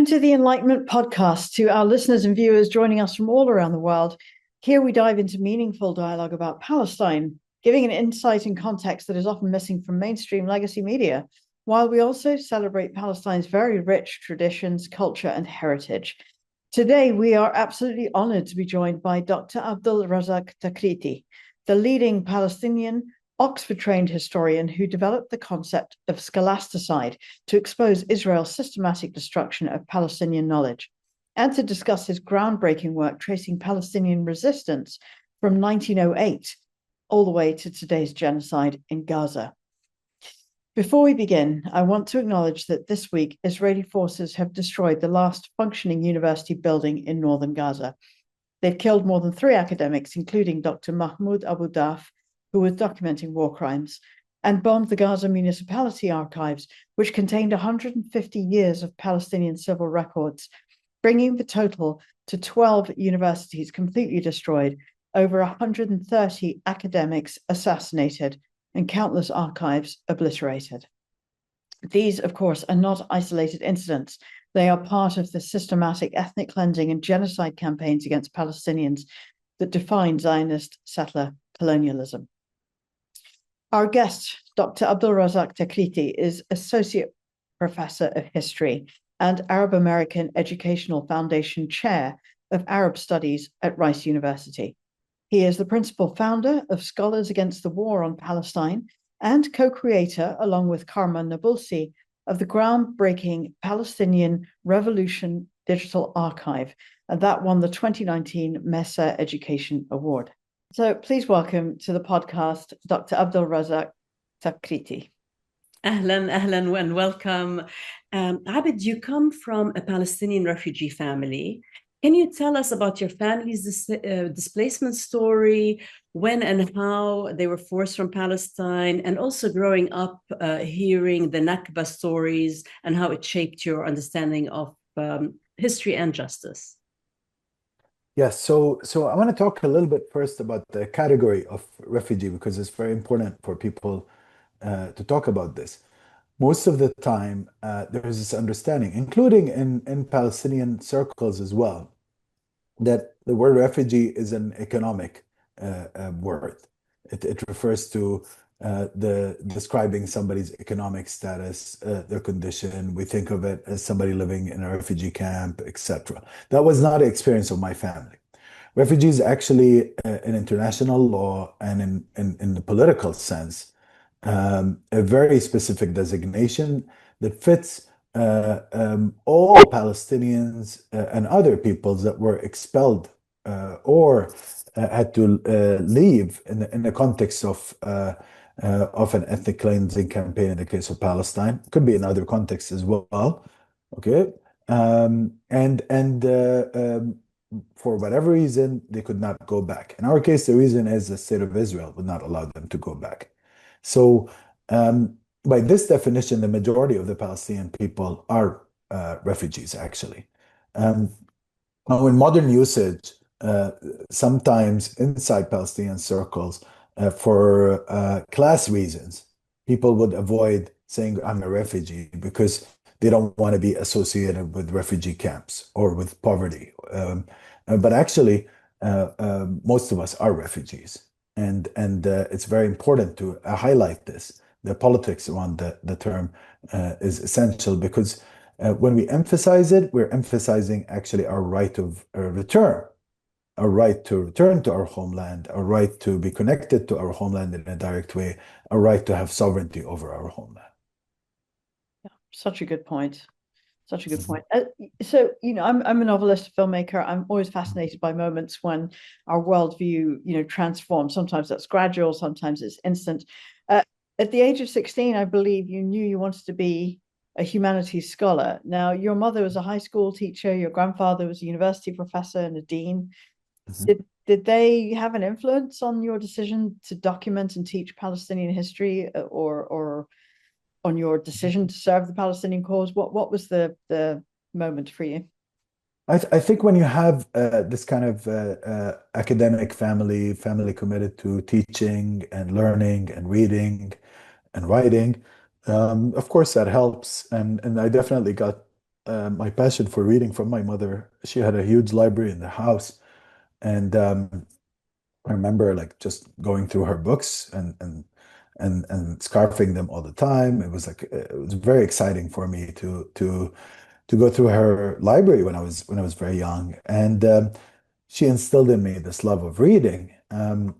to the Enlightenment Podcast. To our listeners and viewers joining us from all around the world, here we dive into meaningful dialogue about Palestine, giving an insight and context that is often missing from mainstream legacy media, while we also celebrate Palestine's very rich traditions, culture, and heritage. Today, we are absolutely honored to be joined by Dr. Abdel Razzaq Takriti, the leading Palestinian Oxford-trained historian who developed the concept of Scholasticide to expose Israel's systematic destruction of Palestinian knowledge, and to discuss his groundbreaking work tracing Palestinian resistance from 1908 all the way to today's genocide in Gaza. Before we begin, I want to acknowledge that this week, Israeli forces have destroyed the last functioning university building in northern Gaza. They've killed more than 3 academics, including Dr. Mahmoud Abu Daf, who was documenting war crimes, and bombed the Gaza municipality archives, which contained 150 years of Palestinian civil records, bringing the total to 12 universities completely destroyed, over 130 academics assassinated, and countless archives obliterated. These, of course, are not isolated incidents. They are part of the systematic ethnic cleansing and genocide campaigns against Palestinians that define Zionist settler colonialism. Our guest, Dr. Abdel Razzaq Takriti, is Associate Professor of History and Arab American Educational Foundation Chair of Arab Studies at Rice University. He is the principal founder of Scholars Against the War on Palestine and co-creator, along with Karma Nabulsi, of the groundbreaking Palestinian Revolution Digital Archive, and that won the 2019 MESA Education Award. So please welcome to the podcast, Dr. Abdel Razzaq Takriti. Ahlan, and welcome. Abid, you come from a Palestinian refugee family. Can you tell us about your family's displacement story, when and how they were forced from Palestine, and also growing up hearing the Nakba stories and how it shaped your understanding of history and justice? Yes, so I want to talk a little bit first about the category of refugee because it's very important for people to talk about this. Most of the time, there is this understanding, including in Palestinian circles as well, that the word refugee is an economic word. It refers to describing somebody's economic status, their condition. We think of it as somebody living in a refugee camp, etc. That was not an experience of my family. Refugees actually, in international law and in the political sense, a very specific designation that fits all Palestinians and other peoples that were expelled or had to leave in the context of an ethnic cleansing campaign in the case of Palestine. Could be in other contexts as well. Okay, for whatever reason, they could not go back. In our case, the reason is the state of Israel would not allow them to go back. So, by this definition, the majority of the Palestinian people are refugees, actually. Now, in modern usage, sometimes inside Palestinian circles, for class reasons, people would avoid saying I'm a refugee because they don't want to be associated with refugee camps or with poverty. But actually, most of us are refugees. And it's very important to highlight this. The politics around the term is essential because when we emphasize it, we're emphasizing actually our right of return. Our right to return to our homeland, our right to be connected to our homeland in a direct way, our right to have sovereignty over our homeland. Yeah, such a good point. Such a good point. So, I'm a novelist, a filmmaker. I'm always fascinated by moments when our worldview, transforms. Sometimes that's gradual, sometimes it's instant. At the age of 16, I believe you knew you wanted to be a humanities scholar. Now, your mother was a high school teacher, your grandfather was a university professor and a dean. Did they have an influence on your decision to document and teach Palestinian history, or on your decision to serve the Palestinian cause? What was the moment for you? I think when you have this kind of academic family committed to teaching and learning and reading and writing, of course that helps. And I definitely got my passion for reading from my mother. She had a huge library in the house, and I remember like just going through her books and scarfing them all the time. It was very exciting for me to go through her library when I was very young, and she instilled in me this love of reading. And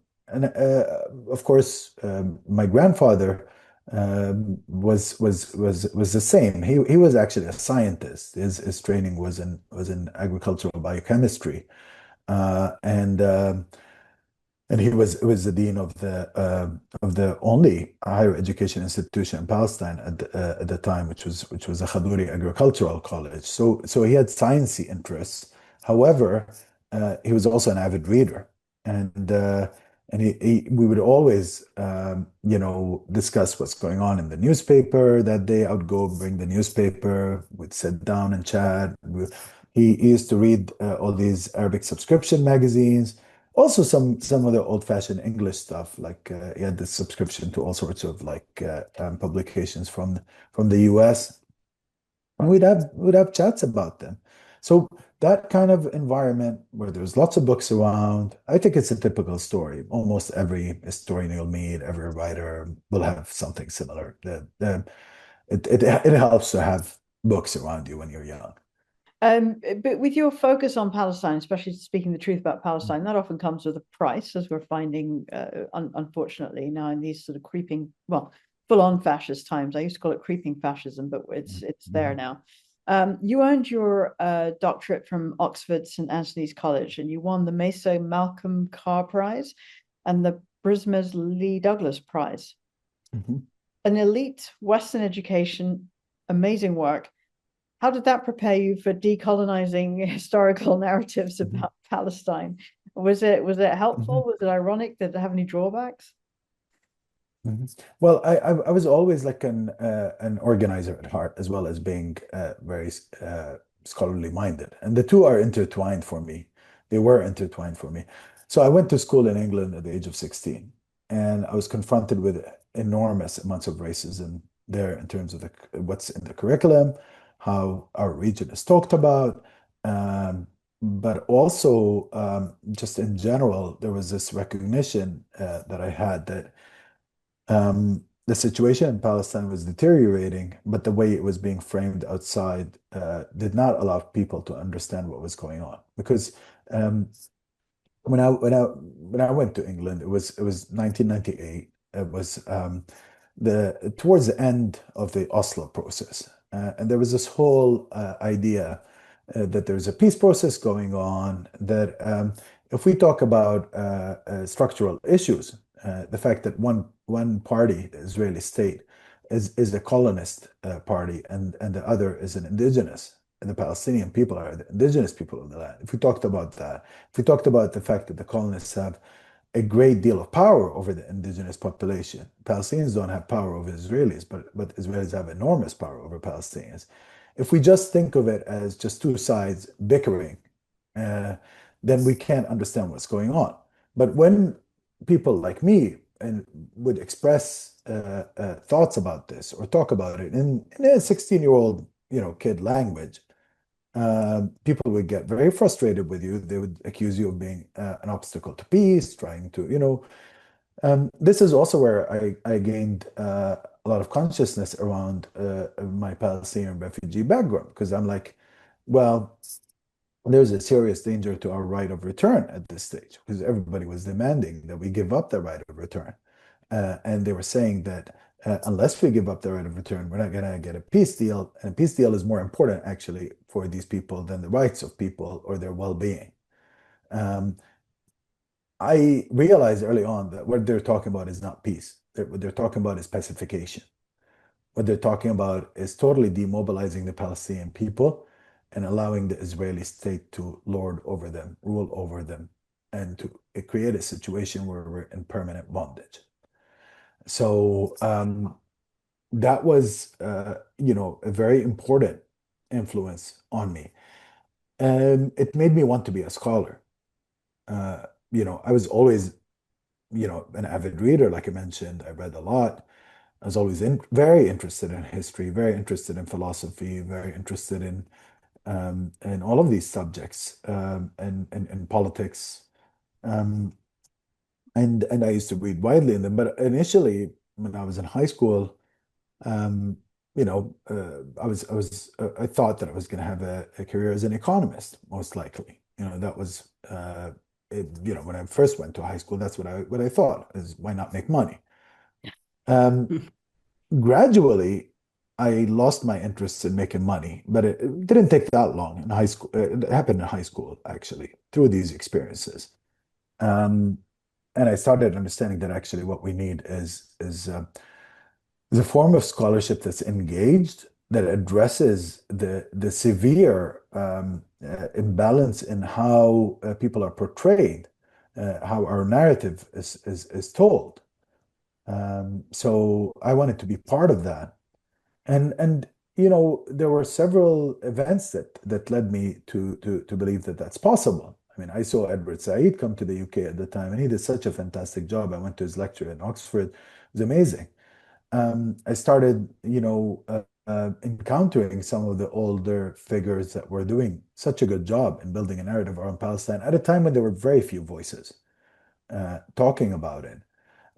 of course, my grandfather was the same. He was actually a scientist. His training was in agricultural biochemistry, and he was the dean of the only higher education institution in Palestine at the time, which was a Khaduri Agricultural College. So he had sciencey interests. However, he was also an avid reader, and we would always discuss what's going on in the newspaper that day. I would go bring the newspaper. We'd sit down and chat. He used to read all these Arabic subscription magazines. Also, some of the old-fashioned English stuff, like he had this subscription to all sorts of publications from the US, and we'd have chats about them. So that kind of environment where there's lots of books around, I think it's a typical story. Almost every historian you'll meet, every writer will have something similar. It helps to have books around you when you're young. But with your focus on Palestine, especially speaking the truth about Palestine, that often comes with a price, as we're finding, unfortunately, now in these sort of creeping, well, full-on fascist times. I used to call it creeping fascism, but it's there now. You earned your doctorate from Oxford St. Anthony's College, and you won the Mesa Malcolm Carr Prize and the Brismes Lee Douglas Prize. An elite Western education, amazing work. How did that prepare you for decolonizing historical narratives about Palestine? Was it helpful? Was it ironic? Did it have any drawbacks? Well, I was always like an organizer at heart, as well as being very scholarly minded, and the two are intertwined for me. They were intertwined for me. So I went to school in England at the age of 16, and I was confronted with enormous amounts of racism there in terms of what's in the curriculum, how our region is talked about, but also just in general, there was this recognition that I had that the situation in Palestine was deteriorating, but the way it was being framed outside did not allow people to understand what was going on. Because when I went to England, it was 1998. It was towards the end of the Oslo process. And there was this whole idea that there's a peace process going on, that if we talk about structural issues, the fact that one party, the Israeli state, is a colonist party, and the other is an indigenous, and the Palestinian people are the indigenous people of the land. If we talked about that, if we talked about the fact that the colonists have a great deal of power over the indigenous population. Palestinians don't have power over Israelis, but Israelis have enormous power over Palestinians. If we just think of it as just two sides bickering, then we can't understand what's going on. But when people like me would express thoughts about this or talk about it in a 16-year-old kid language, people would get very frustrated with you. They would accuse you of being an obstacle to peace, trying to, this is also where I gained a lot of consciousness around my Palestinian refugee background, because I'm like, well, there's a serious danger to our right of return at this stage, because everybody was demanding that we give up the right of return. And they were saying that unless we give up the right of return, we're not going to get a peace deal. And a peace deal is more important, actually, for these people than the rights of people or their well-being. I realized early on that what they're talking about is not peace. What they're talking about is pacification. What they're talking about is totally demobilizing the Palestinian people and allowing the Israeli state to lord over them, rule over them, and to create a situation where we're in permanent bondage. So that was, a very important influence on me. And it made me want to be a scholar. I was always, an avid reader, like I mentioned. I read a lot. I was always very interested in history, very interested in philosophy, very interested in all of these subjects, and politics. Um, and I used to read widely in them. But initially, when I was in high school, um, I thought that I was going to have a career as an economist, most likely. That was, when I first went to high school, that's what I thought is, why not make money? Um, Gradually, I lost my interest in making money, but it didn't take that long in high school. It happened in high school, actually, through these experiences. Um, and I started understanding that actually what we need is a form of scholarship that's engaged, that addresses the severe imbalance in how people are portrayed, how our narrative is told. So I wanted to be part of that. And there were several events that led me to believe that that's possible. I mean, I saw Edward Said come to the UK at the time, and he did such a fantastic job. I went to his lecture in Oxford. It was amazing. I started, encountering some of the older figures that were doing such a good job in building a narrative around Palestine at a time when there were very few voices talking about it.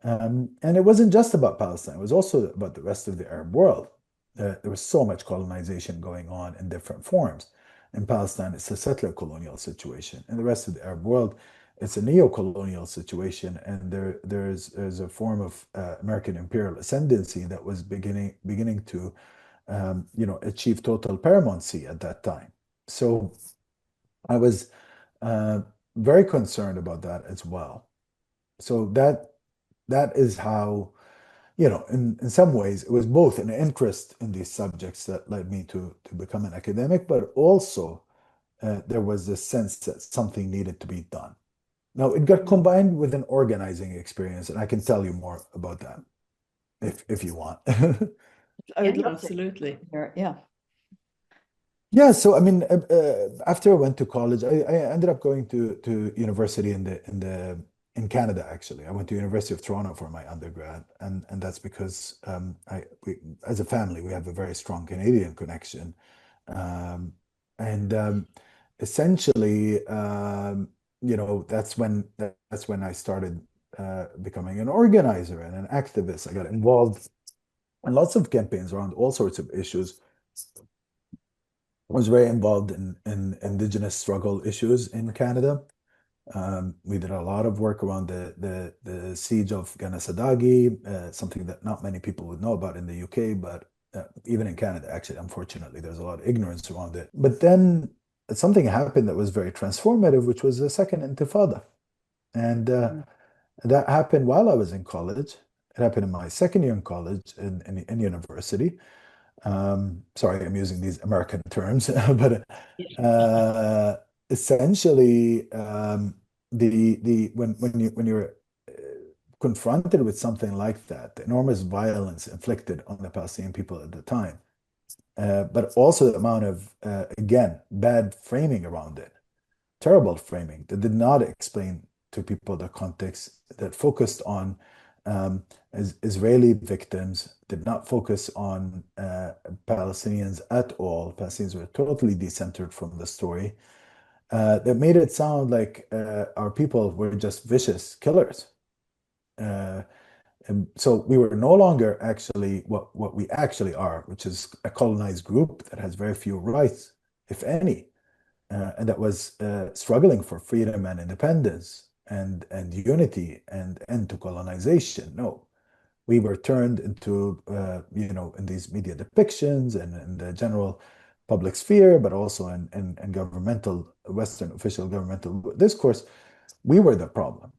And it wasn't just about Palestine, it was also about the rest of the Arab world. There was so much colonization going on in different forms. In Palestine, it's a settler colonial situation. In the rest of the Arab world, it's a neo-colonial situation, and there's a form of American imperial ascendancy that was beginning to achieve total paramountcy at that time. So I was very concerned about that as well. So that is how, in some ways, it was both an interest in these subjects that led me to become an academic, but also there was this sense that something needed to be done. Now, it got combined with an organizing experience, and I can tell you more about that if you want. I would love absolutely. to hear it. Yeah. Yeah, so I mean, after I went to college, I ended up going to university in Canada. Actually, I went to University of Toronto for my undergrad, and that's because as a family, we have a very strong Canadian connection, um, and essentially, that's when I started becoming an organizer and an activist. I got involved in lots of campaigns around all sorts of issues. Was very involved in Indigenous struggle issues in Canada. We did a lot of work around the siege of Ganasadagi, something that not many people would know about in the UK, but even in Canada, actually, unfortunately, there's a lot of ignorance around it. But then something happened that was very transformative, which was the Second Intifada. And that happened while I was in college. It happened in my second year in college in university. Sorry, I'm using these American terms, but essentially, when you're confronted with something like that, the enormous violence inflicted on the Palestinian people at the time, but also the amount of again bad framing around it, terrible framing that did not explain to people the context, that focused on Israeli victims, did not focus on Palestinians at all. Palestinians were totally decentered from the story. That made it sound like our people were just vicious killers. And so we were no longer actually what we actually are, which is a colonized group that has very few rights, if any, and that was struggling for freedom and independence and unity and end to colonization. No, we were turned into, in these media depictions and in the general public sphere, but also in governmental, Western official governmental discourse, we were the problem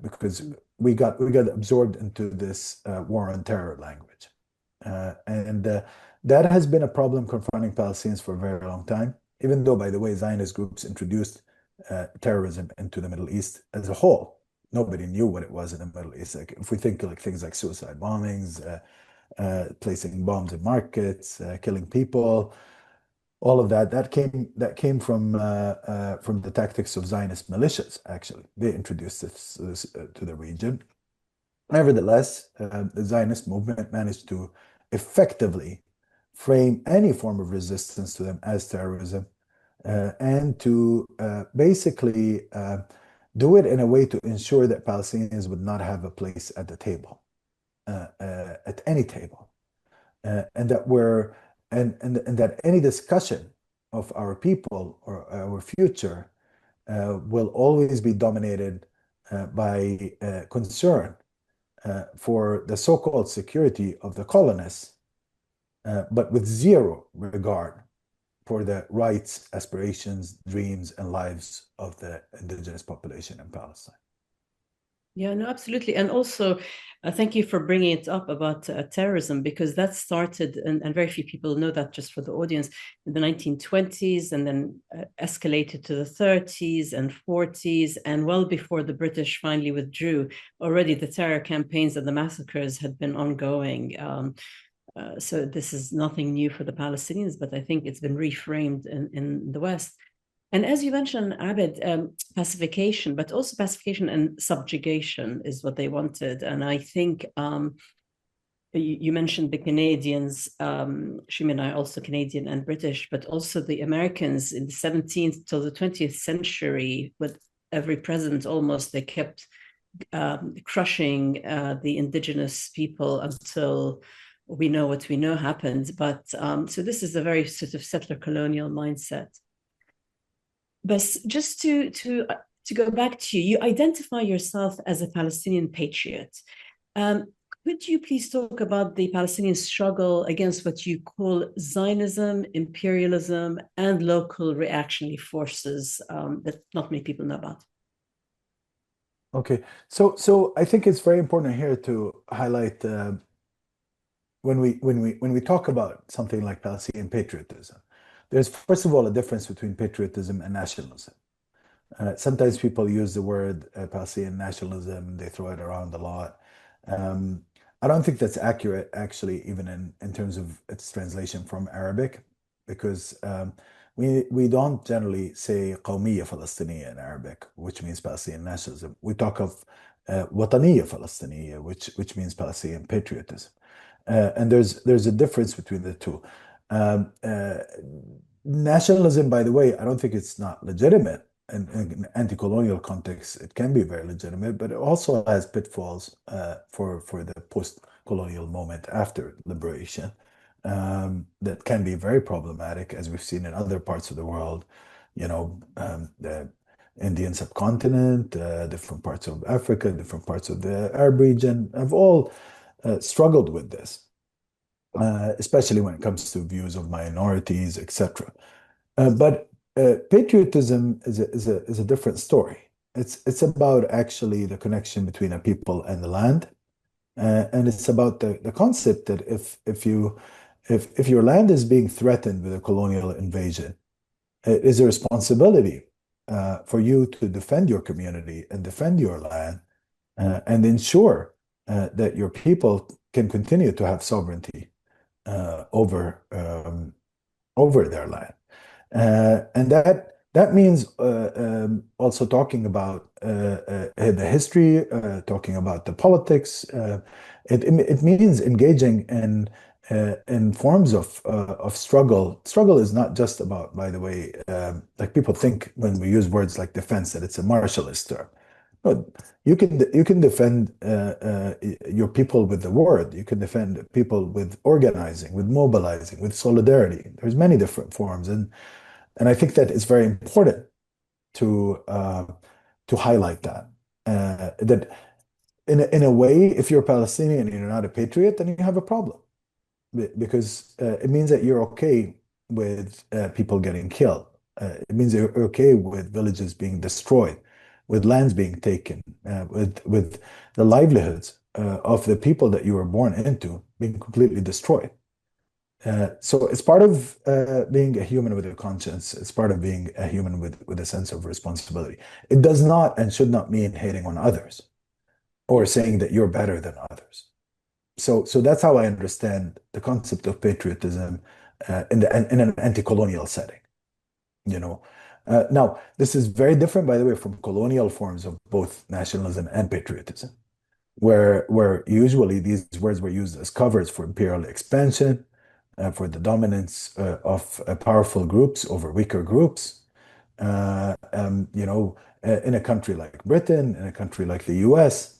because we got absorbed into this war on terror language. And that has been a problem confronting Palestinians for a very long time, even though, by the way, Zionist groups introduced terrorism into the Middle East as a whole. Nobody knew what it was in the Middle East. Like, if we think like things like suicide bombings, placing bombs in markets, killing people, all of that came from the tactics of Zionist militias. Actually, they introduced this to the region, Nevertheless, the Zionist movement managed to effectively frame any form of resistance to them as terrorism, and to basically do it in a way to ensure that Palestinians would not have a place at the table, at any table, and that we're and that any discussion of our people or our future will always be dominated by concern for the so-called security of the colonists, but with zero regard for the rights, aspirations, dreams, and lives of the indigenous population in Palestine. Yeah, no, absolutely. And also, thank you for bringing it up about terrorism, because that started, and very few people know that, just for the audience, in the 1920s, and then escalated to the 30s and 40s, and well before the British finally withdrew, already the terror campaigns and the massacres had been ongoing. So this is nothing new for the Palestinians, but I think it's been reframed in the West. And as you mentioned, Abed, pacification, but also pacification and subjugation is what they wanted. And I think you mentioned the Canadians, Shamim and I are also Canadian and British, but also the Americans in the 17th till the 20th century, with every president almost, they kept crushing the indigenous people until we know what we know happened. But so this is a very sort of settler colonial mindset. But just to go back to you, you identify yourself as a Palestinian patriot. Could you please talk about the Palestinian struggle against what you call Zionism, imperialism, and local reactionary forces that not many people know about? Okay, so I think it's very important here to highlight when we talk about something like Palestinian patriotism, there's first of all a difference between patriotism and nationalism. Sometimes people use the word Palestinian nationalism, they throw it around a lot. I don't think that's accurate, actually, even in terms of its translation from Arabic, because we don't generally say قومية فلسطينية in Arabic, which means Palestinian nationalism. We talk of وطنية فلسطينية, which means Palestinian patriotism. And there's a difference between the two. Nationalism, by the way, I don't think it's not legitimate in anti-colonial context. It can be very legitimate, but it also has pitfalls for the post-colonial moment after liberation that can be very problematic, as we've seen in other parts of the world. You know, the Indian subcontinent, different parts of Africa, different parts of the Arab region have all struggled with this, especially when it comes to views of minorities, etc. But patriotism is a different story. It's about actually the connection between a people and the land, and it's about the concept that if your land is being threatened with a colonial invasion, it is a responsibility for you to defend your community and defend your land and ensure that your people can continue to have sovereignty over their land. And that means also talking about the history, talking about the politics. It means engaging in forms of struggle. Struggle is not just about, by the way, like people think when we use words like defense that it's a martialist term. No, you can defend your people with the word. You can defend people with organizing, with mobilizing, with solidarity. There's many different forms, and I think that it's very important to highlight that that in a way, if you're Palestinian and you're not a patriot, then you have a problem, because it means that you're okay with people getting killed. It means you're okay with villages being destroyed, with lands being taken, with the livelihoods of the people that you were born into being completely destroyed. So it's part of being a human with a conscience. It's part of being a human with a sense of responsibility. It does not and should not mean hating on others or saying that you're better than others. So that's how I understand the concept of patriotism in an anti-colonial setting. You know, now this is very different, by the way, from colonial forms of both nationalism and patriotism. where usually these words were used as covers for imperial expansion, for the dominance of powerful groups over weaker groups. In a country like Britain, in a country like the US,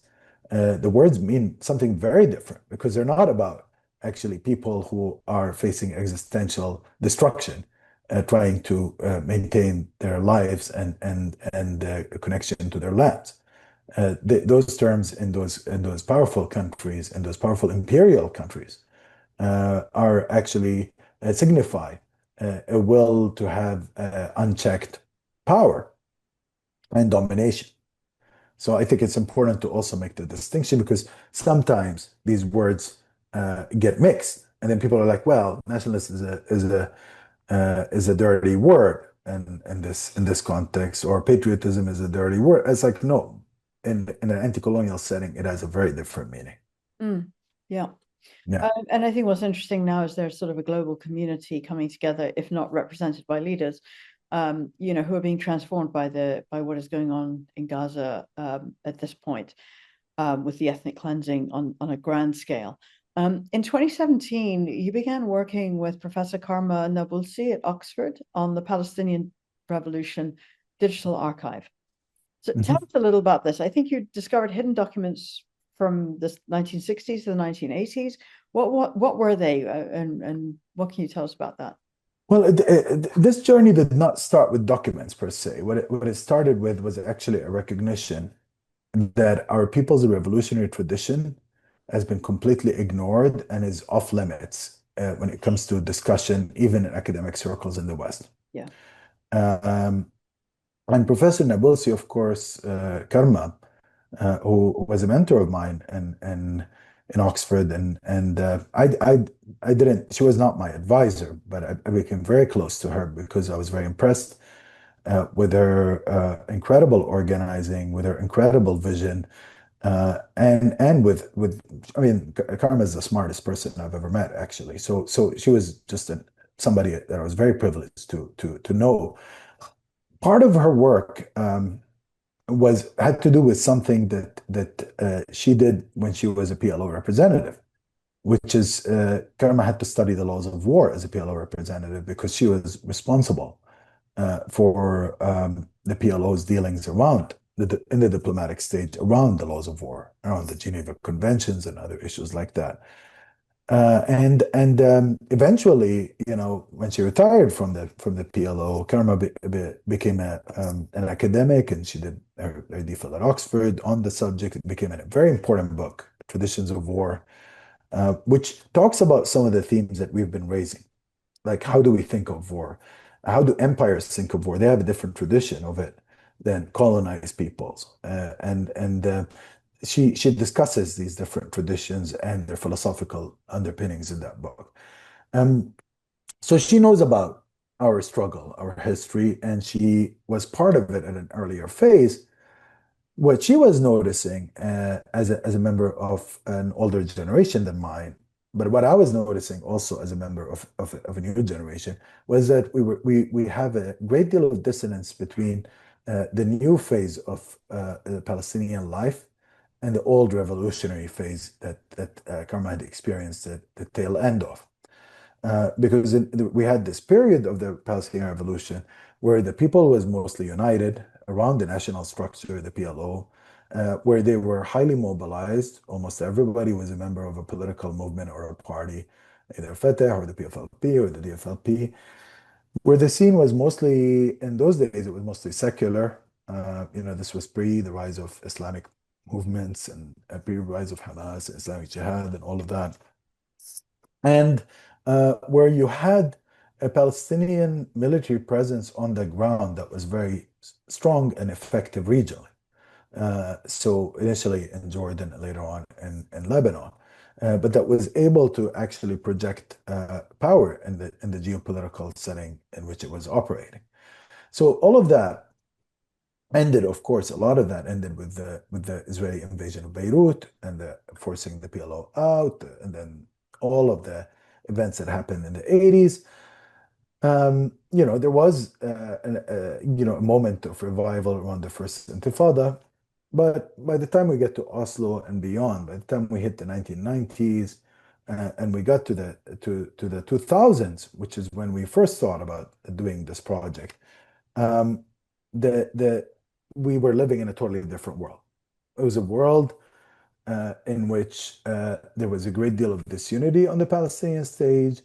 the words mean something very different because they're not about actually people who are facing existential destruction, trying to maintain their lives and connection to their lands. Those terms in those powerful countries and those powerful imperial countries are actually signify a will to have unchecked power and domination. So I think it's important to also make the distinction because sometimes these words get mixed, and then people are like, "Well, nationalist is a dirty word in this context, or patriotism is a dirty word." It's like no, in an anti-colonial setting, it has a very different meaning. Yeah. Yeah. And I think what's interesting now is there's sort of a global community coming together, if not represented by leaders, who are being transformed by what is going on in Gaza at this point, with the ethnic cleansing on a grand scale. In 2017, you began working with Professor Karma Nabulsi at Oxford on the Palestinian Revolution Digital Archive. So tell us a little about this. I think you discovered hidden documents from the 1960s to the 1980s. What were they, and what can you tell us about that? Well, this journey did not start with documents per se. What it started with was actually a recognition that our people's revolutionary tradition has been completely ignored and is off limits when it comes to discussion, even in academic circles in the West. Yeah. And Professor Nabulsi, of course, Karma, who was a mentor of mine in Oxford, and I didn't. She was not my advisor, but I became very close to her because I was very impressed with her incredible organizing, with her incredible vision, and with I mean, Karma is the smartest person I've ever met, actually. So she was just somebody that I was very privileged to know. Part of her work had to do with something that she did when she was a PLO representative, which is Karma had to study the laws of war as a PLO representative because she was responsible for the PLO's dealings around in the diplomatic stage around the laws of war, around the Geneva Conventions and other issues like that. And eventually, when she retired from the PLO, Karma became an academic, and she did her DPhil at Oxford on the subject. It became a very important book, Traditions of War, which talks about some of the themes that we've been raising, like how do we think of war? How do empires think of war? They have a different tradition of it than colonized peoples, and she discusses these different traditions and their philosophical underpinnings in that book. So she knows about our struggle, our history, and she was part of it at an earlier phase. What she was noticing as a member of an older generation than mine, but what I was noticing also as a member of a new generation, was that we have a great deal of dissonance between the new phase of Palestinian life and the old revolutionary phase that Karma had experienced at the tail end of. Because we had this period of the Palestinian Revolution where the people was mostly united around the national structure, the PLO, where they were highly mobilized. Almost everybody was a member of a political movement or a party, either Fatah or the PFLP or the DFLP, where the scene was mostly, in those days, it was mostly secular. This was pre the rise of Islamic movements and pre-rise of Hamas, Islamic Jihad, and all of that. And where you had a Palestinian military presence on the ground that was very strong and effective regionally. So initially in Jordan, and later on in Lebanon, but that was able to actually project power in the geopolitical setting in which it was operating. So all of that ended, of course, a lot of that ended with the Israeli invasion of Beirut and the forcing the PLO out, and then all of the events that happened in the 80s. There was a moment of revival around the first Intifada, But by the time we get to Oslo and beyond, by the time we hit the 1990s, and we got to the 2000s, which is when we first thought about doing this project, um, the we were living in a totally different world. It was a world in which there was a great deal of disunity on the Palestinian stage,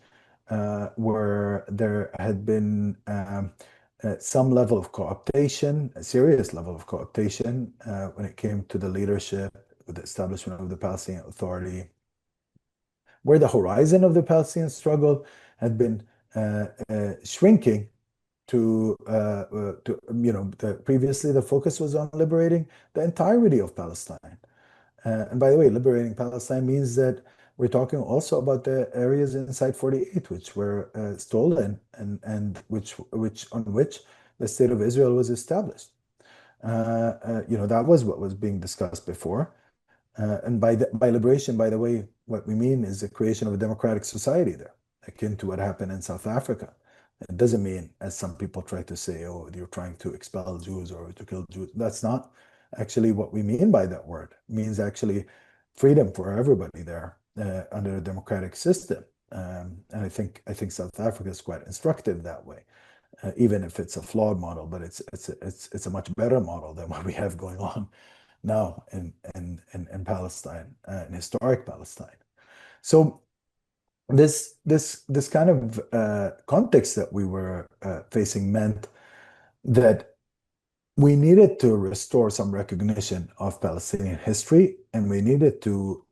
where there had been some level of cooptation, a serious level of cooptation, when it came to the leadership, the establishment of the Palestinian Authority, where the horizon of the Palestinian struggle had been shrinking previously the focus was on liberating the entirety of Palestine. And by the way, liberating Palestine means that we're talking also about the areas inside 48, which were stolen and on which the state of Israel was established. That was what was being discussed before. And by liberation, by the way, what we mean is the creation of a democratic society there, akin to what happened in South Africa. It doesn't mean, as some people try to say, oh, you're trying to expel Jews or to kill Jews. That's not actually what we mean by that word. It means actually freedom for everybody there under a democratic system. And I think South Africa is quite instructive that way, even if it's a flawed model, but it's a much better model than what we have going on now in Palestine, in historic Palestine. So this kind of context that we were facing meant that we needed to restore some recognition of Palestinian history, and we needed to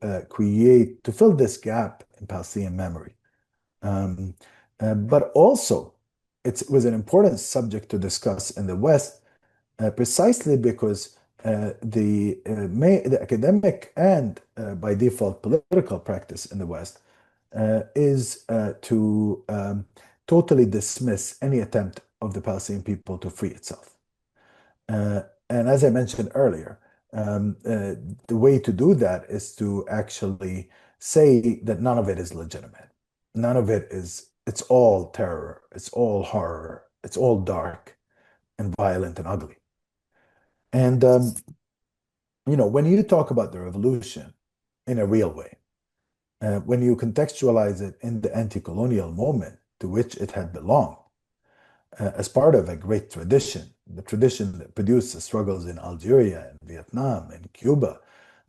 fill this gap in Palestinian memory. But also, it was an important subject to discuss in the West, precisely because the academic and by default political practice in the West is to totally dismiss any attempt of the Palestinian people to free itself. And as I mentioned earlier, the way to do that is to actually say that none of it is legitimate. None of it is, it's all terror, it's all horror, it's all dark and violent and ugly. And, when you talk about the revolution in a real way, when you contextualize it in the anti-colonial moment to which it had belonged, as part of a great tradition, the tradition that produced the struggles in Algeria and Vietnam and Cuba,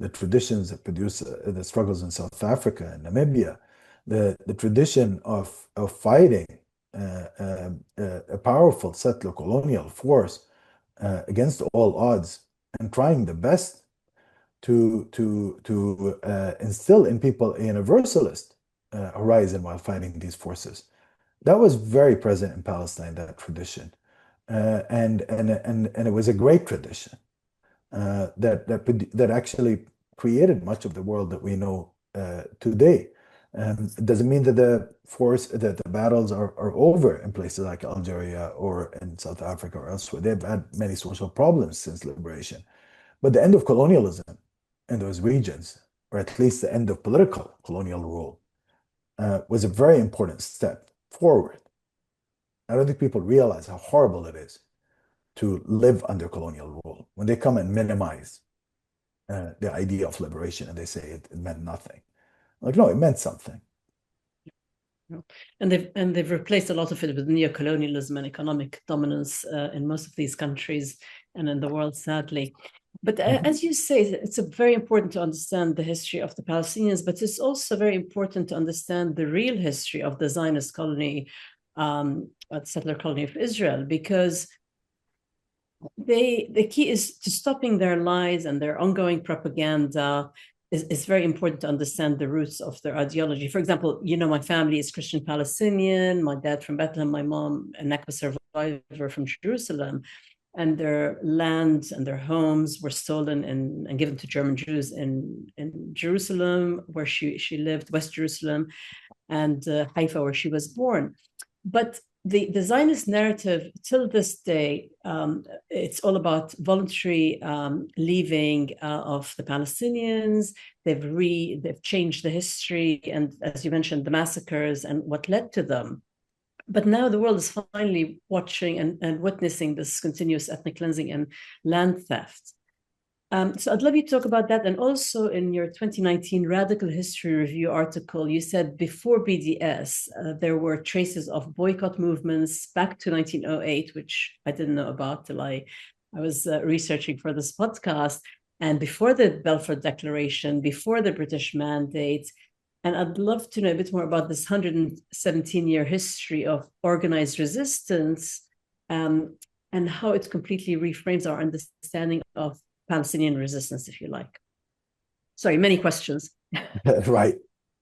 the traditions that produced the struggles in South Africa and Namibia, the tradition of fighting a powerful settler colonial force against all odds and trying the best to instill in people a universalist horizon while fighting these forces. That was very present in Palestine, that tradition, and it was a great tradition that actually created much of the world that we know today. It doesn't mean that the battles are over in places like Algeria or in South Africa or elsewhere. They've had many social problems since liberation, but the end of colonialism in those regions, or at least the end of political colonial rule, was a very important step forward. I don't think people realize how horrible it is to live under colonial rule when they come and minimize the idea of liberation and they say it meant nothing. Like, no, it meant something. And they've replaced a lot of it with neocolonialism and economic dominance in most of these countries and in the world, sadly. But as you say, it's very important to understand the history of the Palestinians, but it's also very important to understand the real history of the Zionist colony, settler colony of Israel, because the key is to stopping their lies and their ongoing propaganda. Is very important to understand the roots of their ideology. For example, my family is Christian Palestinian, my dad from Bethlehem, my mom a Nakba survivor from Jerusalem, and their lands and their homes were stolen and given to German Jews in Jerusalem, where she lived, West Jerusalem, and Haifa, where she was born. But the Zionist narrative till this day, it's all about voluntary leaving of the Palestinians. They've changed the history, and as you mentioned, the massacres and what led to them. But now the world is finally watching and witnessing this continuous ethnic cleansing and land theft. So I'd love you to talk about that. And also in your 2019 Radical History Review article, you said before BDS, there were traces of boycott movements back to 1908, which I didn't know about till I was researching for this podcast. And before the Balfour Declaration, before the British Mandate. And I'd love to know a bit more about this 117-year history of organized resistance, and how it completely reframes our understanding of Palestinian resistance, if you like. Sorry, many questions. Right.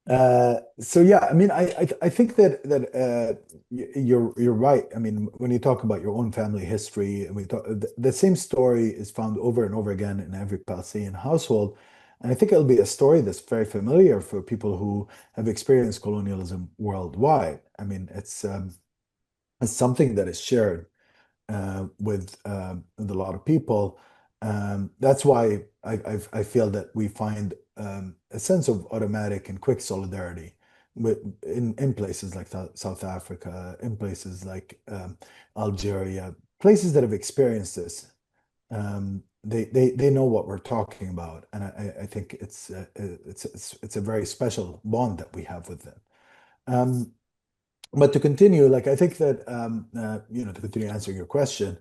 So yeah, I mean, I think that you're right. I mean, when you talk about your own family history, and the same story is found over and over again in every Palestinian household, and I think it'll be a story that's very familiar for people who have experienced colonialism worldwide. I mean, it's something that is shared with a lot of people. That's why I feel that we find a sense of automatic and quick solidarity in places like South Africa, in places like Algeria, places that have experienced this. They know what we're talking about, and I think it's a very special bond that we have with them. But to continue, like I think that to continue answering your question,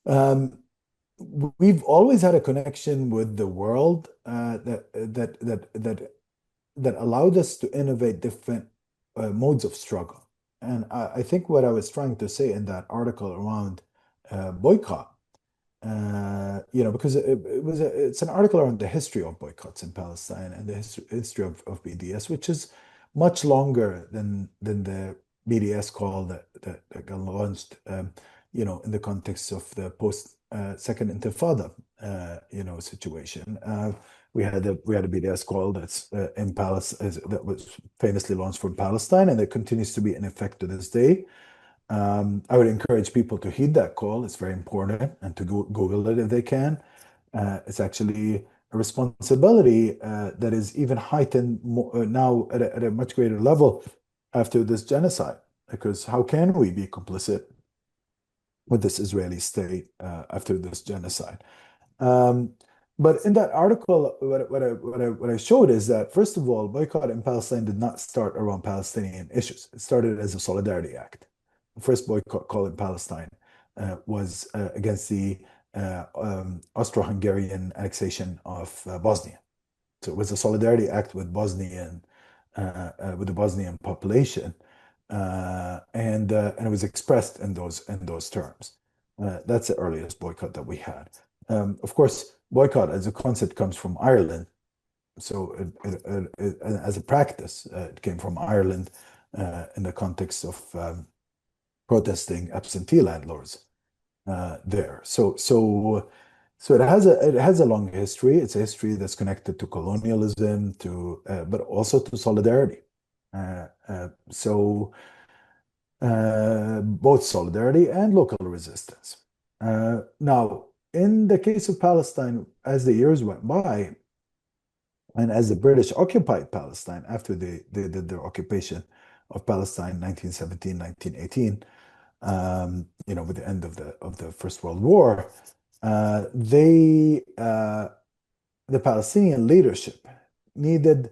um, we've always had a connection with the world that allowed us to innovate different modes of struggle. And I think what I was trying to say in that article around boycott, because it's an article around the history of boycotts in Palestine and the history of BDS, which is much longer than the BDS call that got launched, in the context of the post Second Intifada, situation. We had a BDS call that's in Palestine that was famously launched from Palestine, and it continues to be in effect to this day. I would encourage people to heed that call. It's very important, and to Google it if they can. It's actually a responsibility that is even heightened now at a much greater level after this genocide, because how can we be complicit with this Israeli state after this genocide? But in that article, what I showed is that, first of all, boycott in Palestine did not start around Palestinian issues. It started as a solidarity act. The first boycott call in Palestine was against the Austro-Hungarian annexation of Bosnia. So it was a solidarity act with the Bosnian population, and it was expressed in those terms. That's the earliest boycott that we had. Of course, boycott as a concept comes from Ireland. So as a practice, it came from Ireland in the context of protesting absentee landlords there. So it has a long history. It's a history that's connected to colonialism, but also to solidarity. Both solidarity and local resistance. Now, in the case of Palestine, as the years went by, and as the British occupied Palestine after they did their occupation of Palestine, 1917, 1918, with the end of the First World War, the Palestinian leadership needed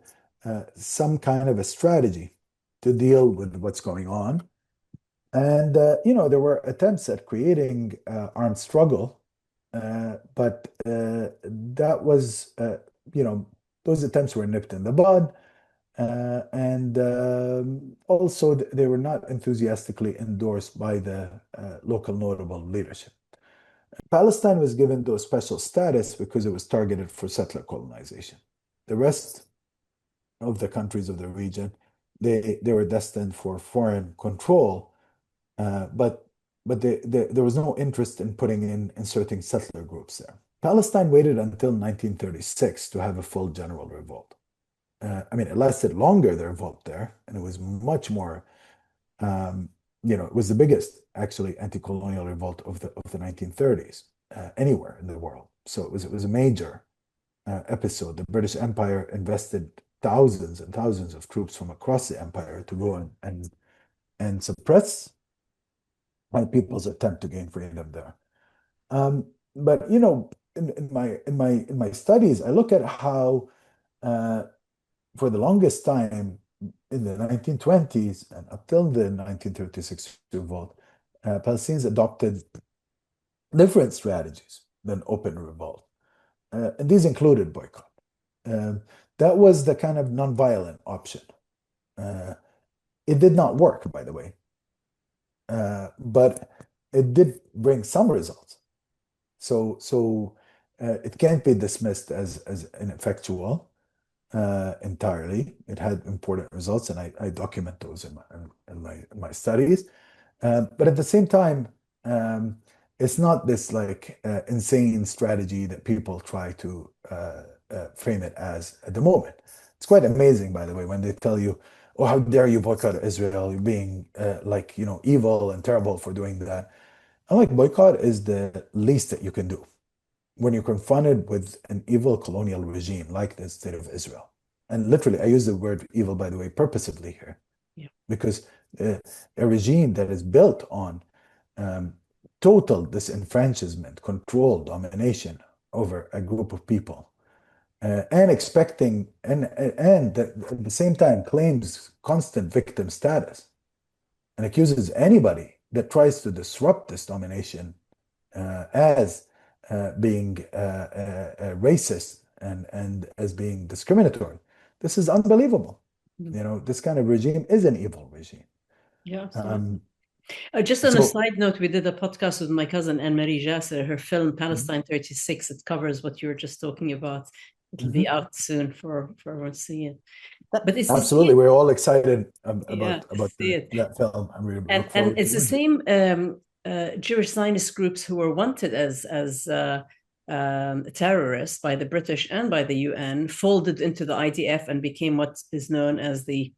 some kind of a strategy to deal with what's going on. And, there were attempts at creating armed struggle, but that was, those attempts were nipped in the bud. And also, they were not enthusiastically endorsed by the local notable leadership. Palestine was given those special status because it was targeted for settler colonization. The rest of the countries of the region, they were destined for foreign control, but there was no interest in inserting settler groups there. Palestine waited until 1936 to have a full general revolt. It lasted longer, the revolt there, and it was much more, it was the biggest, actually, anti-colonial revolt of the 1930s anywhere in the world. So it was a major episode. The British Empire invested thousands and thousands of troops from across the empire to go and suppress people's attempt to gain freedom there. But in my studies, I look at how for the longest time in the 1920s and up till the 1936 revolt, Palestinians adopted different strategies than open revolt. And these included boycott. That was the kind of nonviolent option. It did not work, by the way, but it did bring some results. So it can't be dismissed as ineffectual entirely. It had important results, and I document those in my studies. But at the same time, it's not this like insane strategy that people try to frame it as at the moment. It's quite amazing, by the way, when they tell you, "Oh, how dare you boycott Israel? You're being like evil and terrible for doing that." I'm like, boycott is the least that you can do when you're confronted with an evil colonial regime like the state of Israel. And literally, I use the word evil, by the way, purposively here, because a regime that is built on total disenfranchisement, control, domination over a group of people, and expecting, and at the same time claims constant victim status, and accuses anybody that tries to disrupt this domination as being racist and as being discriminatory. This is unbelievable. This kind of regime is an evil regime. Yeah. Just on a side note, we did a podcast with my cousin Anne-Marie Jasser. Her film Palestine 36, it covers what you were just talking about. It'll be out soon for everyone to see it. But it's absolutely, we're all excited about that film. I'm really and it's the same Jewish Zionist groups who were wanted as terrorists by the British and by the UN folded into the IDF and became what is known as the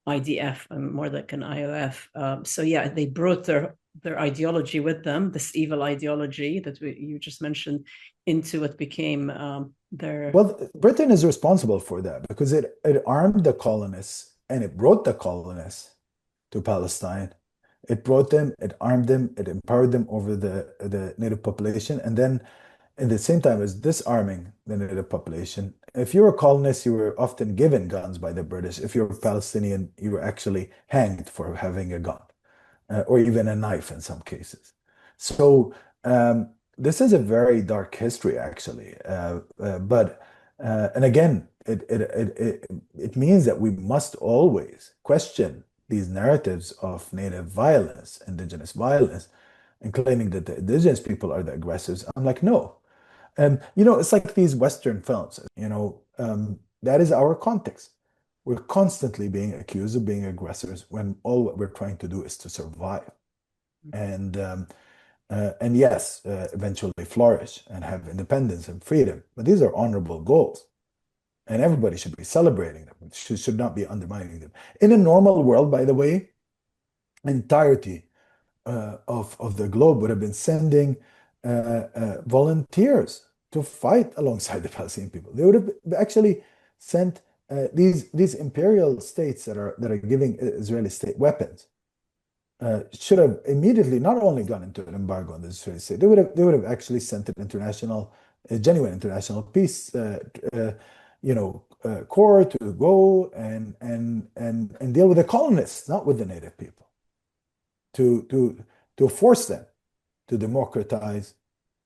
IDF, more like an IOF. So yeah, they brought their ideology with them, this evil ideology that you just mentioned, into what became their... Well, Britain is responsible for that because it armed the colonists and it brought the colonists to Palestine. It brought them, it armed them, it empowered them over the native population, and then at the same time as disarming the native population. If you were a colonist, you were often given guns by the British. If you were Palestinian, you were actually hanged for having a gun, or even a knife in some cases. So this is a very dark history, actually. And again, it means that we must always question these narratives of native violence, indigenous violence, and claiming that the indigenous people are the aggressors. I'm like, no. It's like these Western films, that is our context. We're constantly being accused of being aggressors when all what we're trying to do is to survive. And yes, eventually flourish and have independence and freedom. But these are honorable goals. And everybody should be celebrating them, should not be undermining them. In a normal world, by the way, entirety of the globe would have been sending volunteers to fight alongside the Palestinian people. They would have actually sent these imperial states that are giving Israeli state weapons. Should have immediately not only gone into an embargo on the Israeli state, they would have actually sent an genuine international peace corps to go and deal with the colonists, not with the native people, to force them to democratize,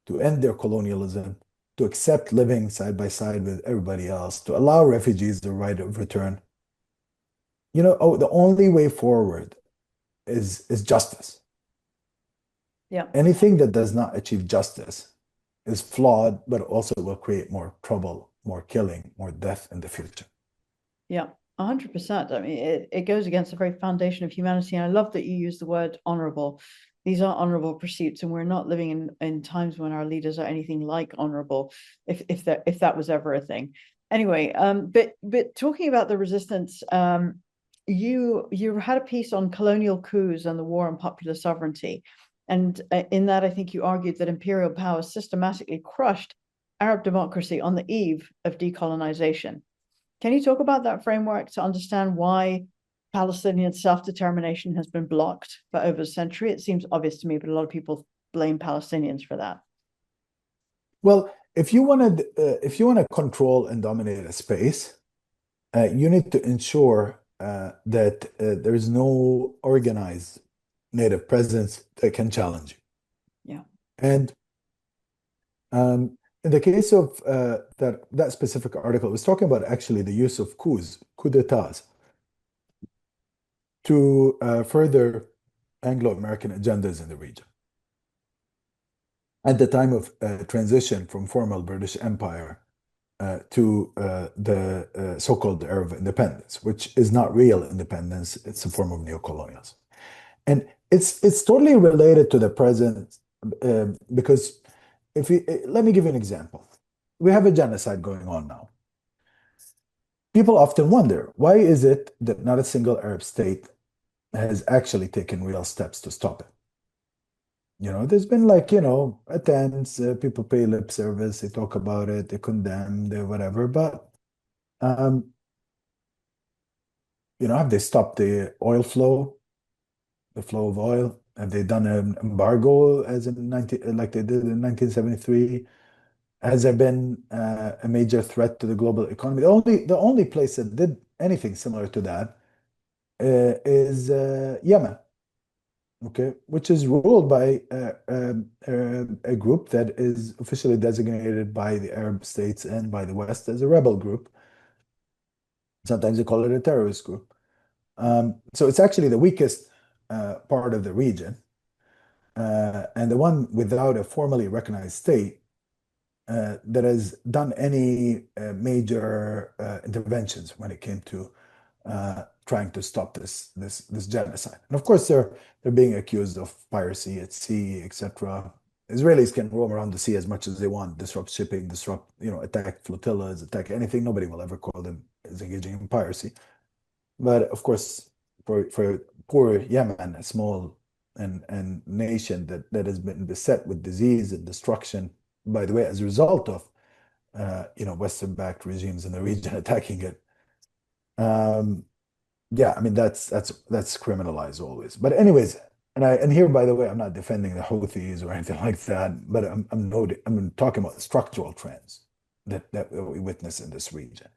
to end their colonialism, to accept living side by side with everybody else, to allow refugees the right of return. The only way forward is justice. Yeah. Anything that does not achieve justice is flawed, but also will create more trouble, more killing, more death in the future. Yeah, 100%. I mean, it goes against the very foundation of humanity. And I love that you use the word honorable. These are honorable pursuits, and we're not living in times when our leaders are anything like honorable, if that was ever a thing. Anyway, but talking about the resistance, you had a piece on colonial coups and the war on popular sovereignty. And in that, I think you argued that imperial power systematically crushed Arab democracy on the eve of decolonization. Can you talk about that framework to understand why Palestinian self-determination has been blocked for over a century? It seems obvious to me, but a lot of people blame Palestinians for that. Well, if you want to control and dominate a space, you need to ensure that there is no organized native presence that can challenge you. Yeah. And in the case of that specific article, it was talking about actually the use of coup d'etats, to further Anglo-American agendas in the region. At the time of transition from formal British Empire to the so-called era of independence, which is not real independence, it's a form of neocolonialism. And it's totally related to the present, because let me give you an example. We have a genocide going on now. People often wonder, why is it that not a single Arab state has actually taken real steps to stop it? There's been attempts, people pay lip service, they talk about it, they condemn, they whatever, but have they stopped the oil flow, the flow of oil? Have they done an embargo like they did in 1973? Has there been a major threat to the global economy? The only place that did anything similar to that is Yemen, okay, which is ruled by a group that is officially designated by the Arab states and by the West as a rebel group. Sometimes they call it a terrorist group. So it's actually the weakest part of the region, and the one without a formally recognized state that has done any major interventions when it came to trying to stop this genocide. And of course, they're being accused of piracy at sea, etc. Israelis can roam around the sea as much as they want, disrupt shipping, attack flotillas, attack anything. Nobody will ever call them as engaging in piracy. But of course, for poor Yemen, a small and nation that has been beset with disease and destruction, by the way, as a result of Western-backed regimes in the region attacking it. Yeah, I mean that's criminalized always. But anyways, and here, by the way, I'm not defending the Houthis or anything like that, but I'm talking about structural trends that we witness in this region.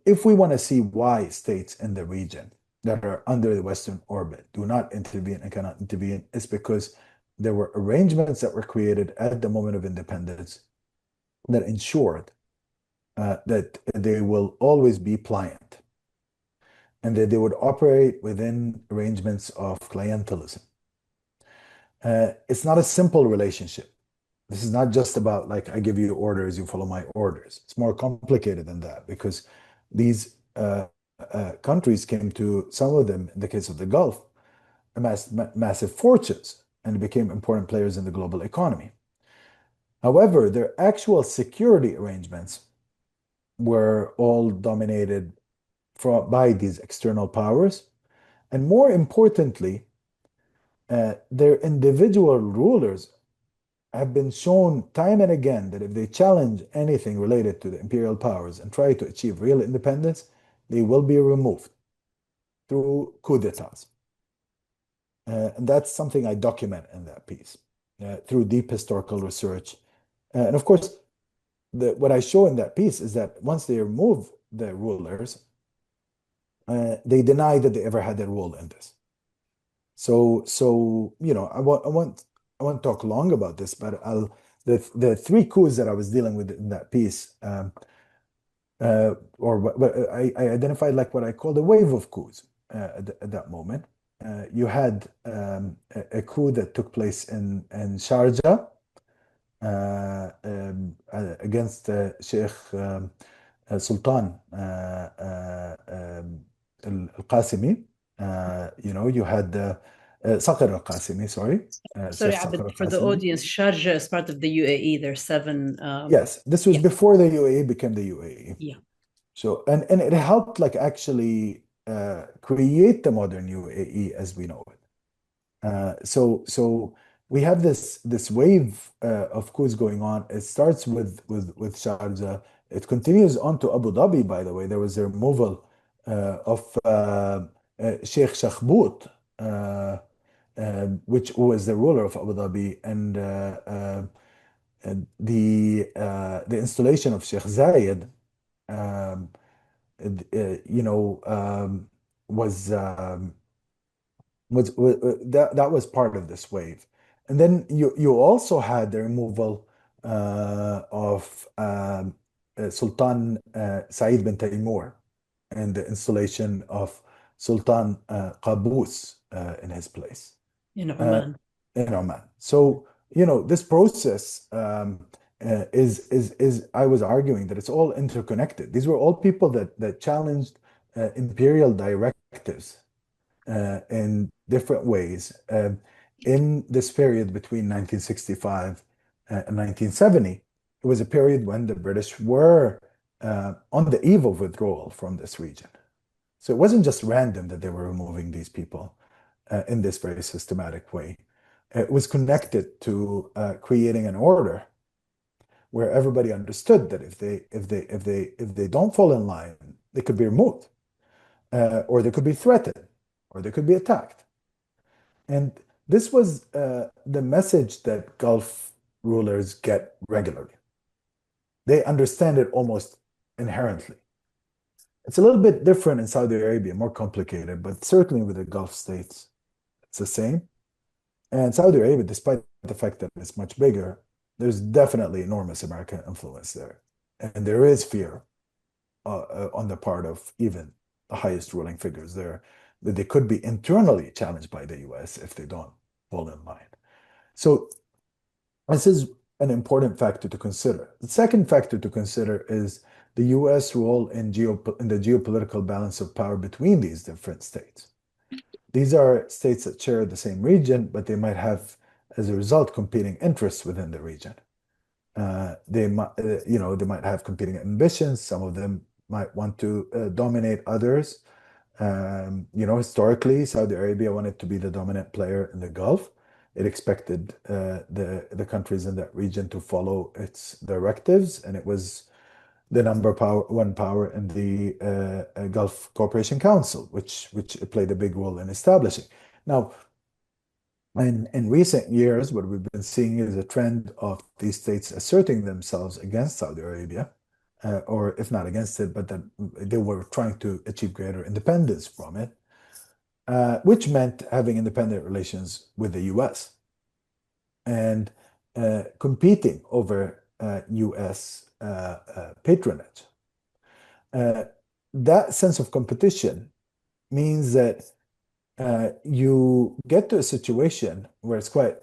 If we want to see why states in the region that are under the Western orbit do not intervene and cannot intervene, it's because there were arrangements that were created at the moment of independence that ensured that they will always be pliant and that they would operate within arrangements of clientelism. It's not a simple relationship. This is not just about like, I give you orders, you follow my orders. It's more complicated than that, because these countries came to, some of them, in the case of the Gulf, amassed massive fortunes and became important players in the global economy. However, their actual security arrangements were all dominated by these external powers. And more importantly, their individual rulers have been shown time and again that if they challenge anything related to the imperial powers and try to achieve real independence, they will be removed through coup d'etats. And that's something I document in that piece through deep historical research. And of course, what I show in that piece is that once they remove the rulers, they deny that they ever had a role in this. So I won't talk long about this, but the three coups that I was dealing with in that piece, or what I identified like what I call the wave of coups at that moment. You had a coup that took place in Sharjah against Sheikh Sultan al-Qasimi. You had Saqr al-Qasimi, sorry. Sorry, Abed, for the audience, Sharjah is part of the UAE. There's 7. Yes, this was before the UAE became the UAE. Yeah. So, and it helped like actually create the modern UAE as we know it. So we have this wave of coups going on. It starts with Sharjah. It continues on to Abu Dhabi, by the way. There was a removal of Sheikh Shakhbout, which was the ruler of Abu Dhabi, and the installation of Sheikh Zayed, um, you know, was, that was part of this wave. And then you also had the removal of Sultan Said bin Taymour and the installation of Sultan Qaboos in his place In uh, Oman. in Oman. So, you know, this process is I was arguing that it's all interconnected. These were all people that challenged imperial directives in different ways in this period between 1965 and 1970. It was a period when the British were on the eve of withdrawal from this region. So it wasn't just random that they were removing these people in this very systematic way. It was connected to creating an order where everybody understood that if they don't fall in line, they could be removed, or they could be threatened, or they could be attacked. And this was the message that Gulf rulers get regularly. They understand it almost inherently. It's a little bit different in Saudi Arabia, more complicated, but certainly with the Gulf states, it's the same. And Saudi Arabia, despite the fact that it's much bigger, there's definitely enormous American influence there. And there is fear on the part of even the highest ruling figures there that they could be internally challenged by the US if they don't fall in line. So this is an important factor to consider. The second factor to consider is the US role in the geopolitical balance of power between these different states. These are states that share the same region, but they might have, as a result, competing interests within the region. They might have competing ambitions. Some of them might want to dominate others. Historically, Saudi Arabia wanted to be the dominant player in the Gulf. It expected the countries in that region to follow its directives, and it was the one power in the Gulf Cooperation Council, which it played a big role in establishing. Now, in recent years, what we've been seeing is a trend of these states asserting themselves against Saudi Arabia, or if not against it, but that they were trying to achieve greater independence from it, which meant having independent relations with the US and competing over US patronage. That sense of competition means that you get to a situation where it's quite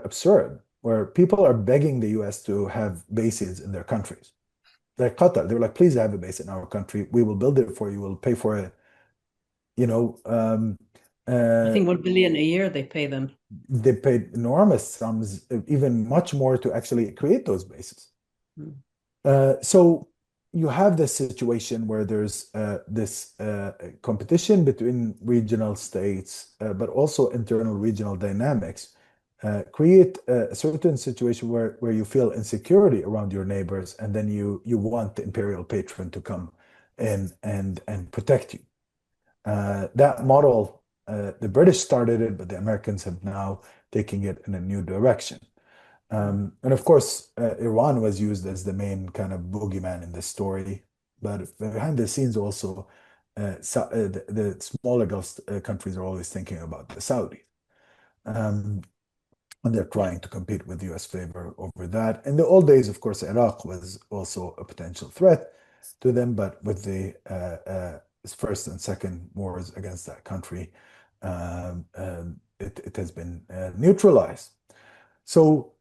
absurd, where people are begging the US to have bases in their countries. Like Qatar, they were like, please have a base in our country. We will build it for you. We'll pay for it. I think 1 billion a year they pay them. They paid enormous sums, even much more, to actually create those bases. So you have this situation where there's this competition between regional states, but also internal regional dynamics create a certain situation where you feel insecurity around your neighbors, and then you want the imperial patron to come in and protect you. That model, the British started it, but the Americans have now taken it in a new direction. And of course, Iran was used as the main kind of boogeyman in this story. But behind the scenes also, the smaller Gulf countries are always thinking about the Saudi. And they're trying to compete with US favor over that. In the old days, of course, Iraq was also a potential threat to them, but with the first and second wars against that country, it has been neutralized. So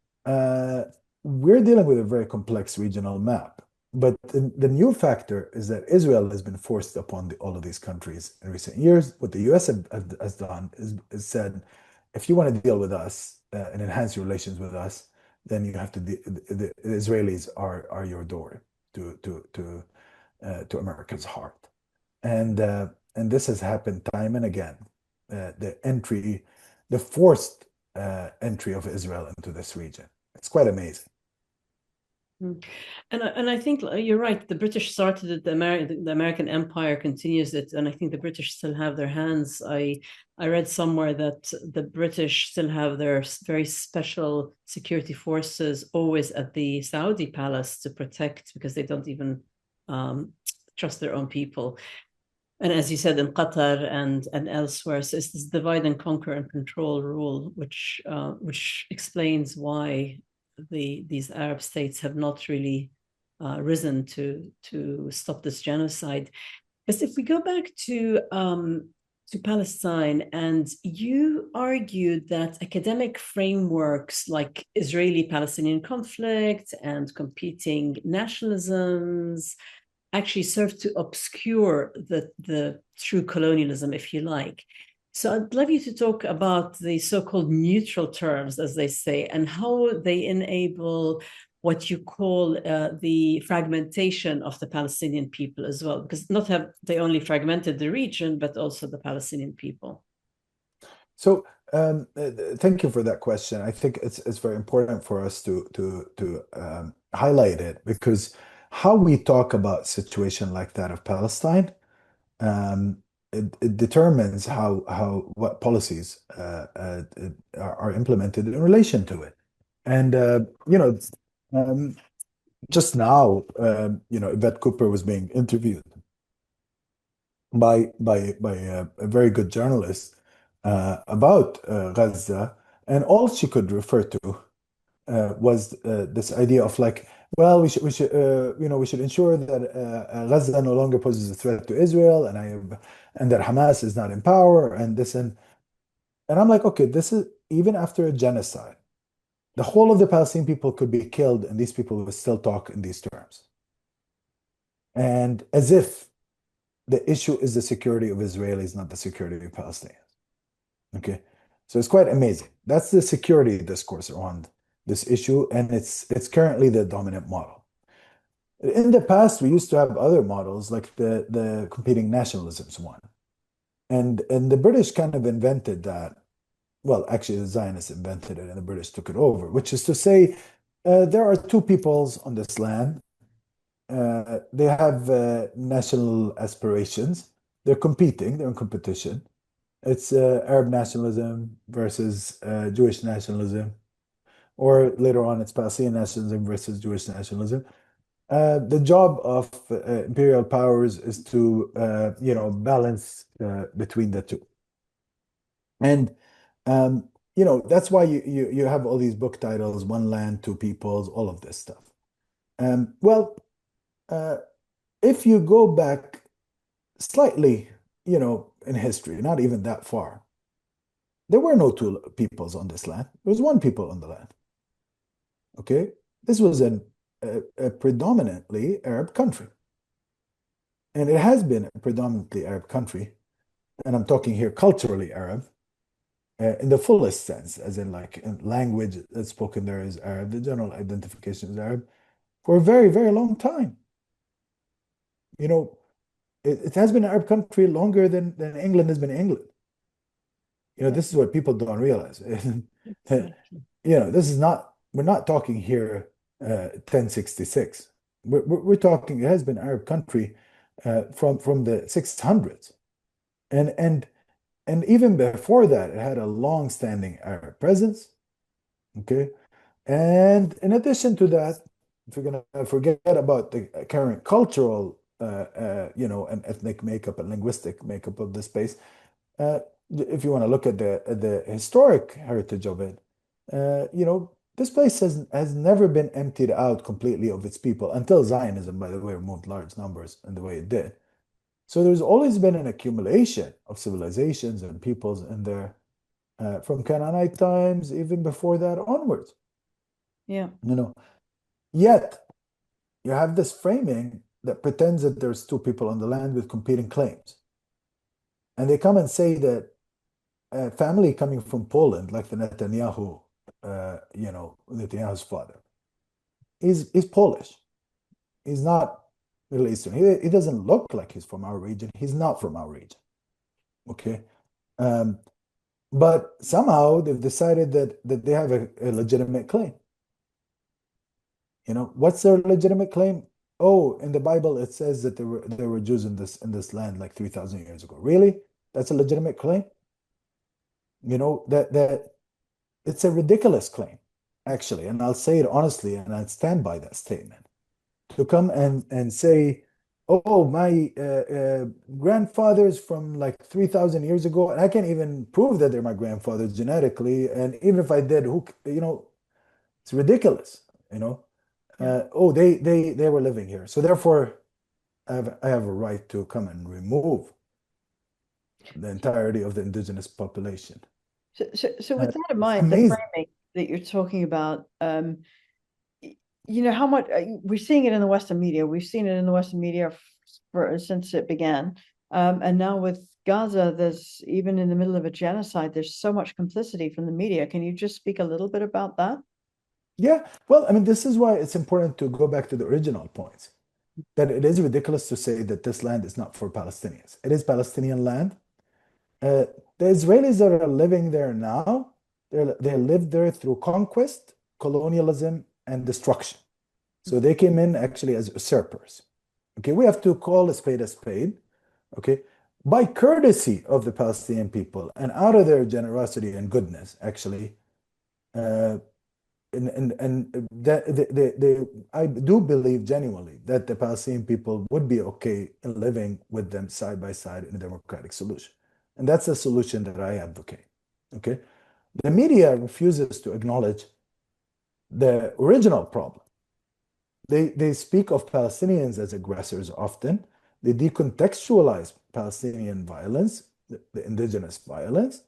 we're dealing with a very complex regional map. But the new factor is that Israel has been forced upon all of these countries in recent years. What the US has done is said, if you want to deal with us and enhance your relations with us, then you have to. The Israelis are your door to America's heart, and this has happened time and again. The forced entry of Israel into this region. It's quite amazing. And I think you're right. The British started it. The American Empire continues it, and I think the British still have their hands. I read somewhere that the British still have their very special security forces always at the Saudi palace to protect, because they don't even trust their own people. And as you said, in Qatar and elsewhere, so it's this divide and conquer and control rule, which explains why these Arab states have not really risen to stop this genocide. Because if we go back to Palestine, and you argued that academic frameworks like Israeli-Palestinian conflict and competing nationalisms actually serve to obscure the true colonialism, if you like. So I'd love you to talk about the so-called neutral terms, as they say, and how they enable what you call the fragmentation of the Palestinian people as well, because not have they only fragmented the region, but also the Palestinian people. So thank you for that question. I think it's very important for us to highlight it, because how we talk about a situation like that of Palestine, it determines what policies are implemented in relation to it. And just now, Yvette Cooper was being interviewed by a very good journalist about Gaza, and all she could refer to was this idea of like, well, we should ensure that Gaza no longer poses a threat to Israel, and that Hamas is not in power, and this and I'm like, okay, this is even after a genocide. The whole of the Palestinian people could be killed, and these people would still talk in these terms. And as if the issue is the security of Israelis, not the security of Palestinians. Okay, so it's quite amazing. That's the security discourse around this issue, and it's currently the dominant model. In the past, we used to have other models, like the competing nationalisms one, and the British kind of invented that. Well, actually, the Zionists invented it, and the British took it over, which is to say, there are two peoples on this land. They have national aspirations. They're competing. They're in competition. It's Arab nationalism versus Jewish nationalism, or later on, it's Palestinian nationalism versus Jewish nationalism. The job of imperial powers is to, balance between the two. And that's why you have all these book titles: One Land, Two Peoples, all of this stuff. If you go back slightly, in history, not even that far, there were no two peoples on this land. There was one people on the land. Okay, this was a predominantly Arab country, and it has been a predominantly Arab country, and I'm talking here culturally Arab. In the fullest sense, as in like in language that's spoken there is Arab, the general identification is Arab, for a very, very long time. It has been an Arab country longer than England has been England. This is what people don't realize. This is not, we're not talking here 1066. We're talking, it has been an Arab country from the 600s. And even before that, it had a long-standing Arab presence. Okay. And in addition to that, if we're going to forget about the current cultural, and ethnic makeup and linguistic makeup of the space, if you want to look at the historic heritage of it, this place has never been emptied out completely of its people until Zionism, by the way, removed large numbers in the way it did. So there's always been an accumulation of civilizations and peoples in there from Canaanite times, even before that onwards. Yeah. Yet you have this framing that pretends that there's two people on the land with competing claims. And they come and say that a family coming from Poland, like the Netanyahu's father, is Polish. He's not Middle Eastern. He doesn't look like he's from our region. He's not from our region. Okay. But somehow they've decided that they have a legitimate claim. What's their legitimate claim? Oh, in the Bible it says that there were Jews in this land like 3,000 years ago. Really? That's a legitimate claim? That it's a ridiculous claim, actually, and I'll say it honestly, and I'll stand by that statement. To come and say, oh, my grandfathers from like 3,000 years ago, and I can't even prove that they're my grandfathers genetically, and even if I did, it's ridiculous, Yeah. oh, they were living here, so therefore I have a right to come and remove the entirety of the indigenous population. So with that in It's mind, the amazing. framing that you're talking about, how much we're seeing it in the Western media. We've seen it in the Western media since it began. And now with Gaza, there's even in the middle of a genocide, there's so much complicity from the media. Can you just speak a little bit about that? Yeah, well, I mean, this is why it's important to go back to the original points, that it is ridiculous to say that this land is not for Palestinians. It is Palestinian land. Uh, the Israelis that are living there now, they lived there through conquest, colonialism, and destruction. So they came in actually as usurpers. Okay, we have to call a spade a spade. Okay, by courtesy of the Palestinian people and out of their generosity and goodness, actually, uh, and that I do believe genuinely that the Palestinian people would be okay in living with them side by side in a democratic solution. And that's a solution that I advocate. Okay. The media refuses to acknowledge the original problem. They speak of Palestinians as aggressors often. They decontextualize Palestinian violence, the indigenous violence.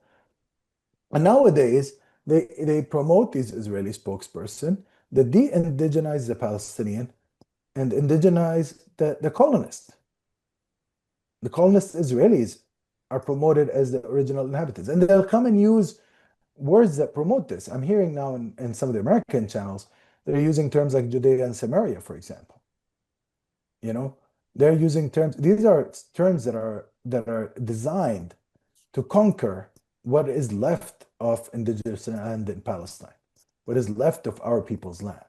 And nowadays, they promote these Israeli spokesperson that de-indigenize the Palestinian and indigenize the colonists. The colonist Israelis are promoted as the original inhabitants. And they'll come and use words that promote this. I'm hearing now in some of the American channels, they're using terms like Judea and Samaria, for example. They're using terms, these are terms that are designed to conquer what is left of indigenous land in Palestine, what is left of our people's land.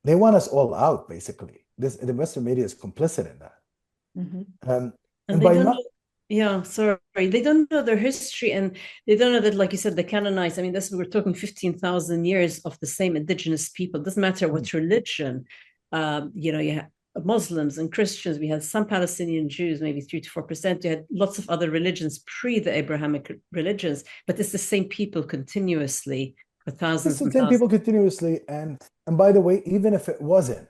They want us all out, basically. The Western media is complicit in that. Mm-hmm. And they don't know, yeah, sorry, they don't know their history, and they don't know that, like you said, the canonized. I mean, we're talking 15,000 years of the same indigenous people. It doesn't matter what religion. You have Muslims and Christians. We had some Palestinian Jews, maybe 3 to 4%. You had lots of other religions pre the Abrahamic religions, but it's the same people continuously for thousands It's the and same thousands. people continuously, and by the way, even if it wasn't,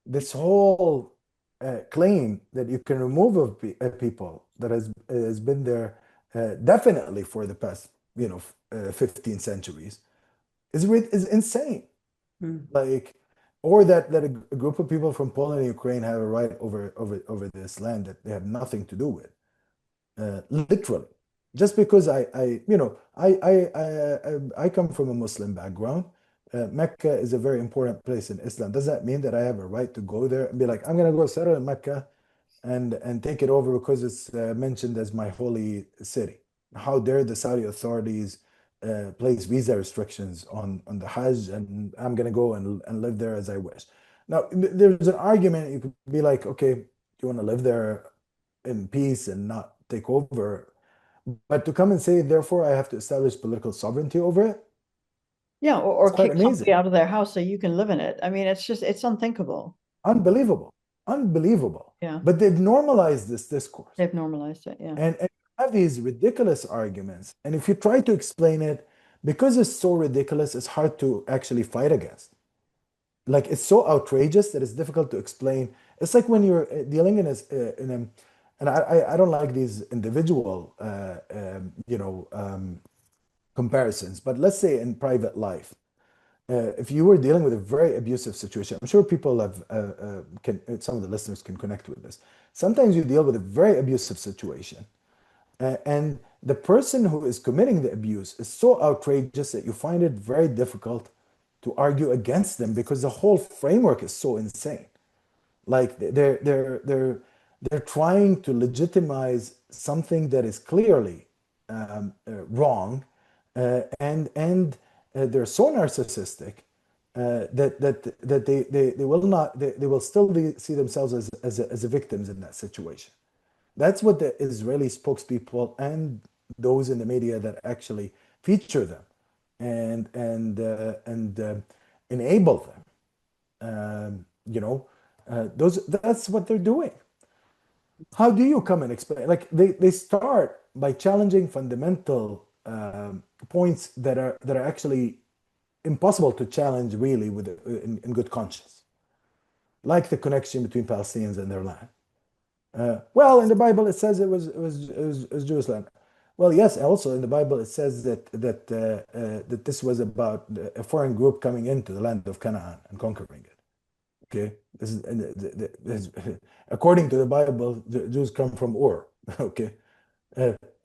this whole claim that you can remove a people that has been there definitely for the past 15 centuries is insane. Like, or that a group of people from Poland and Ukraine have a right over this land that they have nothing to do with, literally. Just because I come from a Muslim background. Mecca is a very important place in Islam. Does that mean that I have a right to go there and be like, I'm gonna go settle in Mecca and take it over because it's mentioned as my holy city? How dare the Saudi authorities place visa restrictions on the Hajj, and I'm gonna go and live there as I wish. Now, there's an argument. You could be like, okay, you want to live there in peace and not take over, but to come and say, therefore, I have to establish political sovereignty over it, Yeah, or it's quite kick somebody amazing. out of their house so you can live in it. I mean, it's unthinkable. Unbelievable. Unbelievable. Yeah, But they've normalized this discourse. they've normalized it. Yeah. And you have these ridiculous arguments. And if you try to explain it, because it's so ridiculous, it's hard to actually fight against. Like, it's so outrageous that it's difficult to explain. It's like when you're dealing and I don't like these individual, comparisons, but let's say in private life, if you were dealing with a very abusive situation, I'm sure people some of the listeners can connect with this. Sometimes you deal with a very abusive situation, and the person who is committing the abuse is so outrageous that you find it very difficult to argue against them because the whole framework is so insane. Like they're trying to legitimize something that is clearly wrong, and they're so narcissistic they will not, they will still see themselves as victims in that situation. That's what the Israeli spokespeople and those in the media that actually feature them and enable them. That's what they're doing. How do you come and explain? Like they start by challenging fundamental points that are actually impossible to challenge really in good conscience, like the connection between Palestinians and their land. Well, in the Bible it says it was Jewish land. Well, yes. Also in the Bible it says that this was about a foreign group coming into the land of Canaan and conquering it. Okay, according to the Bible, the Jews come from Ur. Okay,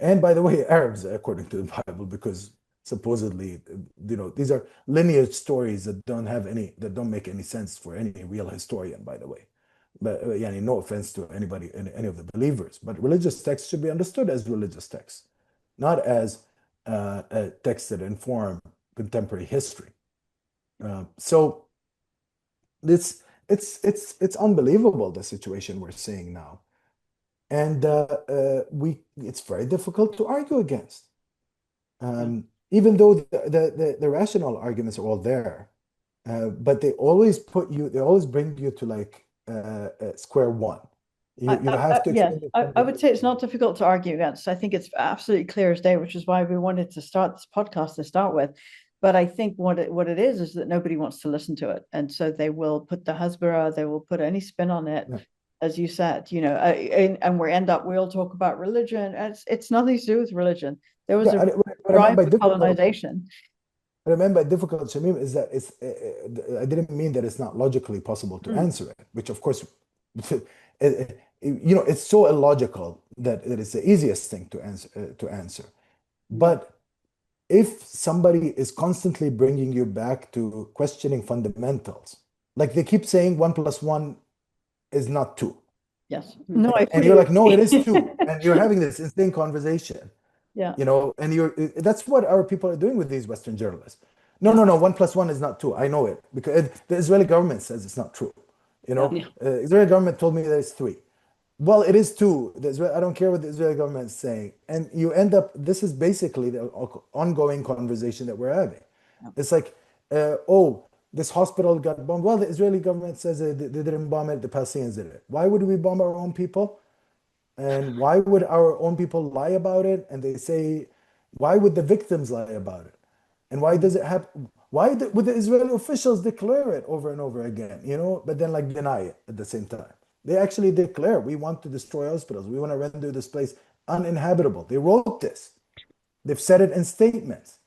and by the way, Arabs, according to the Bible, because supposedly, these are lineage stories that don't make any sense for any real historian, by the way. But yeah, no offense to anybody, any of the believers, but religious texts should be understood as religious texts, not as texts that inform contemporary history. So it's unbelievable, the situation we're seeing now, and it's very difficult to argue against, even though the rational arguments are all there, but they always bring you to like square one. You have to yes, I would say it's not difficult to argue against. I think it's absolutely clear as day, which is why we wanted to start this podcast to start with. But I think what it is that nobody wants to listen to it, and so they will put the hasbara, they will put any spin on it, as you said, and we'll talk about religion. It's nothing to do with religion. There was a drive for colonization. What I meant by difficult, Shamim, is that I didn't mean that it's not logically possible to answer it, which of course, it's so illogical that it's the easiest thing to answer. But if somebody is constantly bringing you back to questioning fundamentals, like they keep saying 1 + 1 is not 2. Yes. No, and you're like, no, it is 2. And you're having this insane conversation. Yeah. And that's what our people are doing with these Western journalists. No, 1 + 1 is not 2. I know it because the Israeli government says it's not true. Israeli government told me that it's 3. Well, it is 2. I don't care what the Israeli government is saying. And you end up, this is basically the ongoing conversation that we're having. It's like, this hospital got bombed. Well, the Israeli government says they didn't bomb it, the Palestinians did it. Why would we bomb our own people? And why would our own people lie about it? And they say, why would the victims lie about it? And why does it happen? Why would the Israeli officials declare it over and over again, but then like deny it at the same time? They actually declare, we want to destroy hospitals. We want to render this place uninhabitable. They wrote this. They've said it in statements.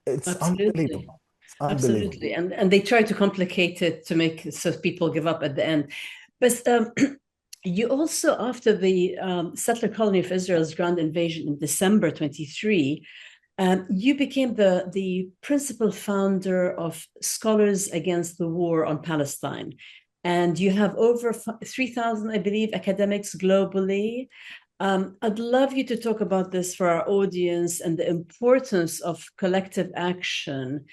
It's unbelievable. It's unbelievable. Absolutely. And they try to complicate it to make so people give up at the end. But you also, after the settler colony of Israel's ground invasion in December 23, you became the principal founder of Scholars Against the War on Palestine. And you have over 3,000, I believe, academics globally. I'd love you to talk about this for our audience and the importance of collective action,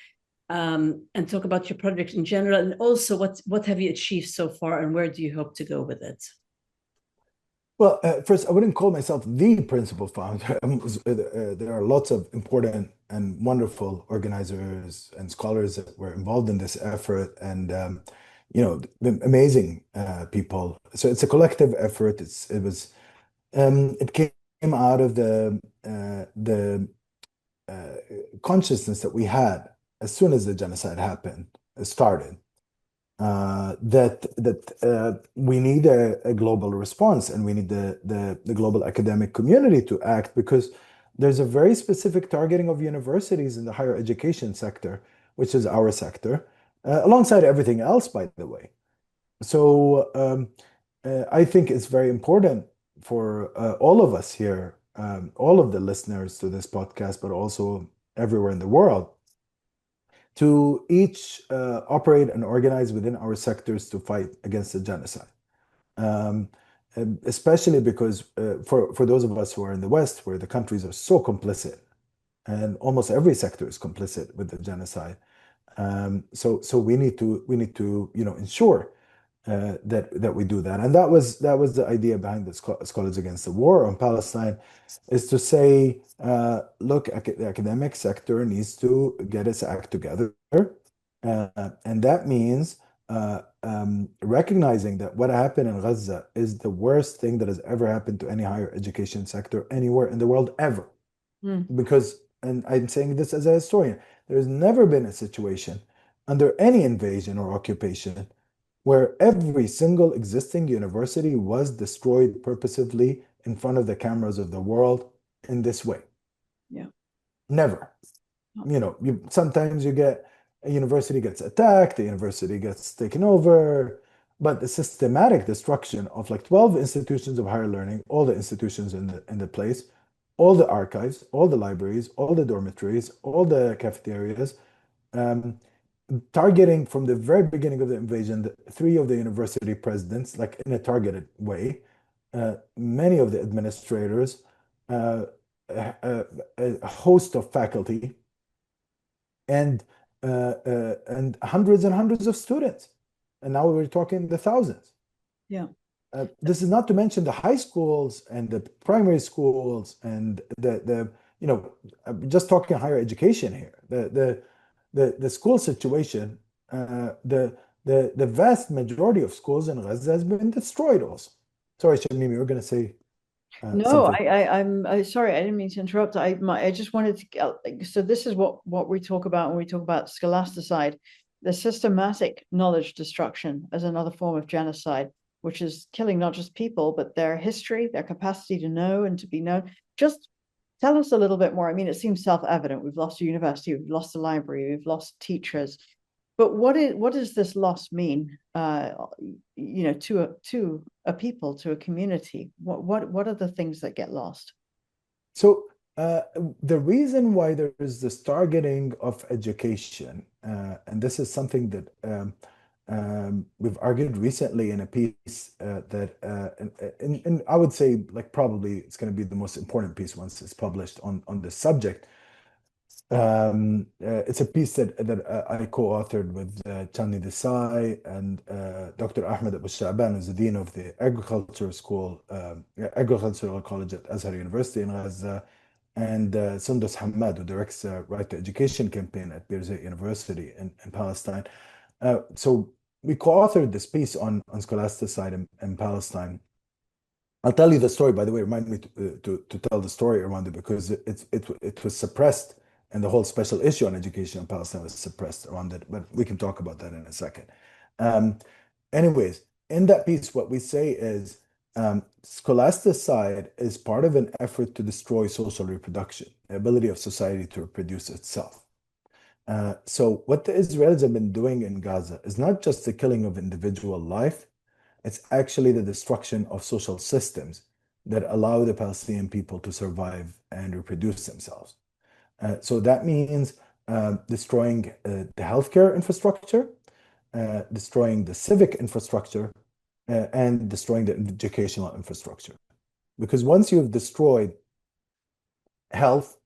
and talk about your project in general, and also what have you achieved so far and where do you hope to go with it? Well, first, I wouldn't call myself the principal founder. There are lots of important and wonderful organizers and scholars that were involved in this effort, and amazing people. So it's a collective effort. It came out of the consciousness that we had as soon as the genocide started. That we need a global response, and we need the global academic community to act, because there's a very specific targeting of universities in the higher education sector, which is our sector, alongside everything else, by the way. So I think it's very important for all of us here, all of the listeners to this podcast, but also everywhere in the world, to each operate and organize within our sectors to fight against the genocide. Especially because for those of us who are in the West, where the countries are so complicit, and almost every sector is complicit with the genocide, So we need to ensure that we do that, and that was the idea behind the Scholars Against the War on Palestine, is to say, look, the academic sector needs to get its act together, and that means recognizing that what happened in Gaza is the worst thing that has ever happened to any higher education sector anywhere in the world ever. Because, and I'm saying this as a historian, there's never been a situation under any invasion or occupation where every single existing university was destroyed purposively in front of the cameras of the world in this way. Yeah. Never. Sometimes you get a university gets attacked, the university gets taken over, but the systematic destruction of like 12 institutions of higher learning, all the institutions in the place, all the archives, all the libraries, all the dormitories, all the cafeterias, targeting from the very beginning of the invasion, three of the university presidents, like in a targeted way, many of the administrators, a host of faculty, and hundreds and hundreds of students. And now we're talking the thousands. Yeah. This is not to mention the high schools and the primary schools and the just talking higher education here. The school situation, the vast majority of schools in Gaza has been destroyed also. Sorry, Shamim, you were going to say No, something. I'm sorry, I didn't mean to interrupt. I just wanted to, so this is what we talk about when we talk about scholasticide, the systematic knowledge destruction as another form of genocide, which is killing not just people, but their history, their capacity to know and to be known. Just tell us a little bit more. I mean, it seems self-evident. We've lost a university, we've lost a library, we've lost teachers. But what does this loss mean, to a people, to a community? What are the things that get lost? So the reason why there is this targeting of education, and this is something that we've argued recently in a piece and I would say like probably it's going to be the most important piece once it's published on this subject. It's a piece that I co-authored with Chani Desai and Dr. Ahmed Abu Sha'ban, who's the dean of the agricultural college at Azhar University in Gaza, and Sundus Hamad, who directs the Right to Education campaign at Birzeit University in Palestine. So we co-authored this piece on scholasticide in Palestine. I'll tell you the story, by the way. Remind me to tell the story around it, because it was suppressed, and the whole special issue on education in Palestine was suppressed around it. But we can talk about that in a second. Anyways, in that piece, what we say is scholasticide is part of an effort to destroy social reproduction, the ability of society to reproduce itself. So what the Israelis have been doing in Gaza is not just the killing of individual life, it's actually the destruction of social systems that allow the Palestinian people to survive and reproduce themselves. So that means destroying the healthcare infrastructure, destroying the civic infrastructure, and destroying the educational infrastructure. Because once you've destroyed health,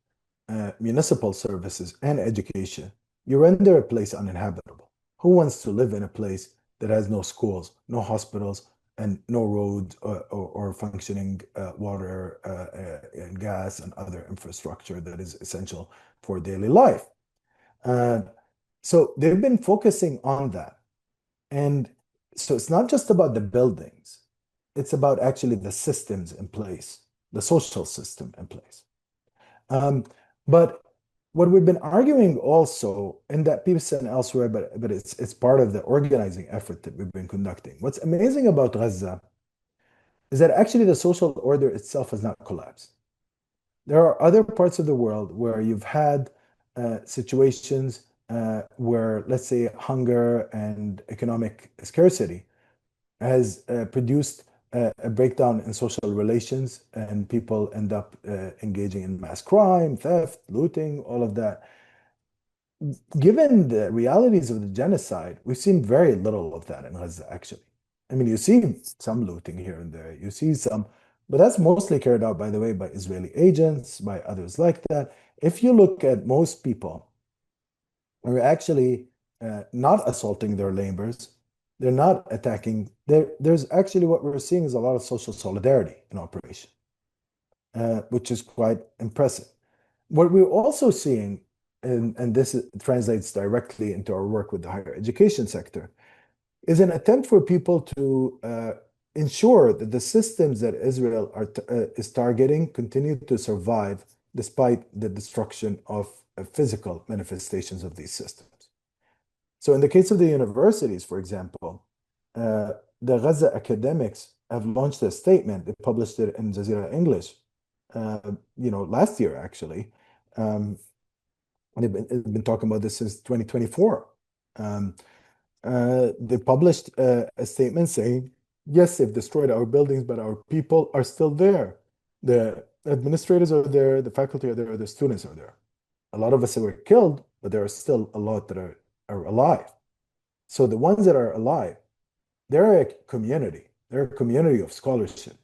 municipal services, and education, you render a place uninhabitable. Who wants to live in a place that has no schools, no hospitals, and no roads or functioning water and gas and other infrastructure that is essential for daily life? So they've been focusing on that. And so it's not just about the buildings, it's about actually the systems in place, the social system in place. But what we've been arguing also in that piece and elsewhere, but it's part of the organizing effort that we've been conducting. What's amazing about Gaza is that actually the social order itself has not collapsed. There are other parts of the world where you've had situations where, let's say, hunger and economic scarcity has produced a breakdown in social relations, and people end up engaging in mass crime, theft, looting, all of that. Given the realities of the genocide, we've seen very little of that in Gaza, actually. I mean, you see some looting here and there, you see some, but that's mostly carried out, by the way, by Israeli agents, by others like that. If you look at most people, are actually not assaulting their neighbors. They're not attacking. There's actually what we're seeing is a lot of social solidarity in operation, which is quite impressive. What we're also seeing, and this translates directly into our work with the higher education sector, is an attempt for people to ensure that the systems that Israel is targeting continue to survive despite the destruction of physical manifestations of these systems. So in the case of the universities, for example, the Gaza academics have launched a statement. They published it in Jazeera English, last year, actually. They've been talking about this since 2024. They published a statement saying, yes, they've destroyed our buildings, but our people are still there. The administrators are there, the faculty are there, the students are there. A lot of us were killed, but there are still a lot that are alive. So the ones that are alive, they're a community. They're a community of scholarship.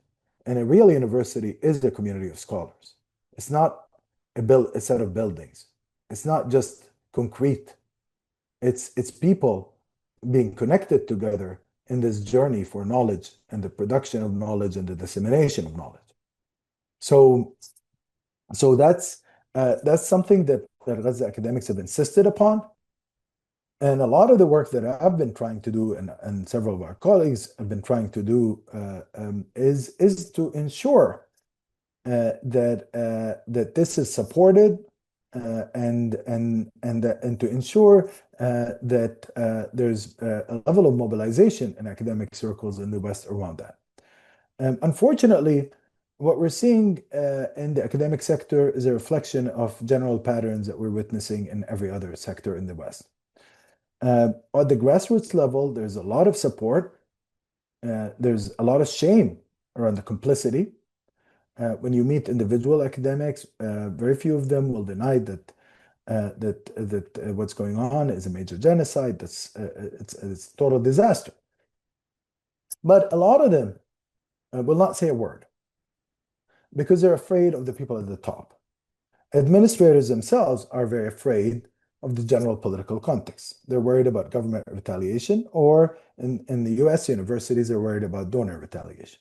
And a real university is a community of scholars. It's not a set of buildings. It's not just concrete. It's people being connected together in this journey for knowledge and the production of knowledge and the dissemination of knowledge. So that's something that Gaza academics have insisted upon. And a lot of the work that I've been trying to do, and several of our colleagues have been trying to do, is to ensure that this is supported, and to ensure that there's a level of mobilization in academic circles in the West around that. Unfortunately, what we're seeing in the academic sector is a reflection of general patterns that we're witnessing in every other sector in the West. At the grassroots level, there's a lot of support. There's a lot of shame around the complicity. When you meet individual academics, very few of them will deny that what's going on is a major genocide. It's a total disaster. But a lot of them will not say a word because they're afraid of the people at the top. Administrators themselves are very afraid of the general political context. They're worried about government retaliation, or in the US universities, they're worried about donor retaliation.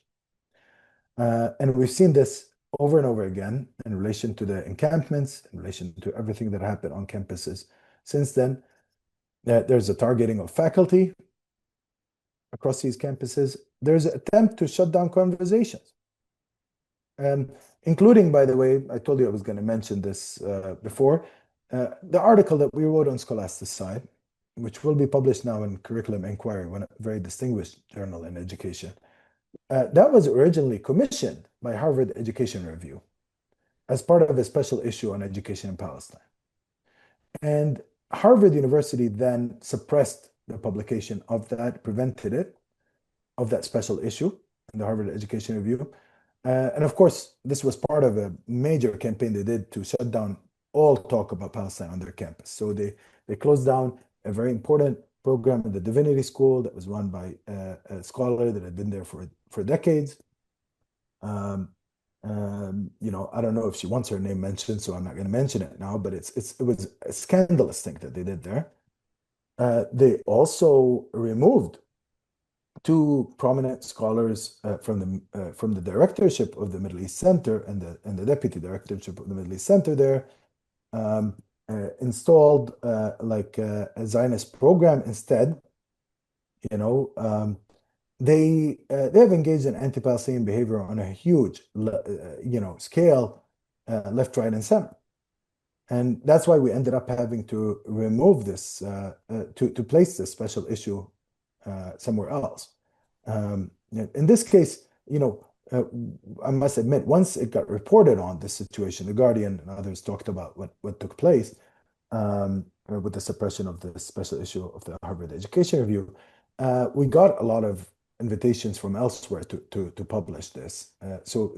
And we've seen this over and over again in relation to the encampments, in relation to everything that happened on campuses since then. There's a targeting of faculty across these campuses. There's an attempt to shut down conversations. Including, by the way, I told you I was going to mention this before, the article that we wrote on Scholasticide, which will be published now in Curriculum Inquiry, a very distinguished journal in education. That was originally commissioned by Harvard Education Review as part of a special issue on education in Palestine. And Harvard University then suppressed the publication of that, prevented it, of that special issue in the Harvard Education Review. And of course, this was part of a major campaign they did to shut down all talk about Palestine on their campus. So they closed down a very important program in the Divinity School that was run by a scholar that had been there for decades. I don't know if she wants her name mentioned, so I'm not going to mention it now, but it was a scandalous thing that they did there. They also removed two prominent scholars from the directorship of the Middle East Center and the deputy directorship of the Middle East Center there. Installed a Zionist program instead. They have engaged in anti-Palestinian behavior on a huge scale, left, right, and center. And that's why we ended up having to remove this, to place this special issue somewhere else. In this case, I must admit, once it got reported on this situation, The Guardian and others talked about what took place with the suppression of the special issue of the Harvard Education Review. We got a lot of invitations from elsewhere to publish this. So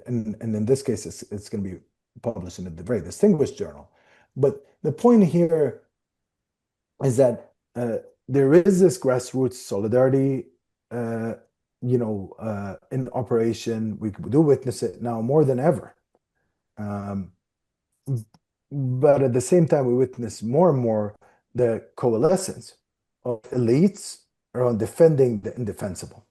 and in this case, it's going to be published in a very distinguished journal. But the point here is that there is this grassroots solidarity in operation. We do witness it now more than ever. But at the same time, we witness more and more the coalescence of elites around defending the indefensible.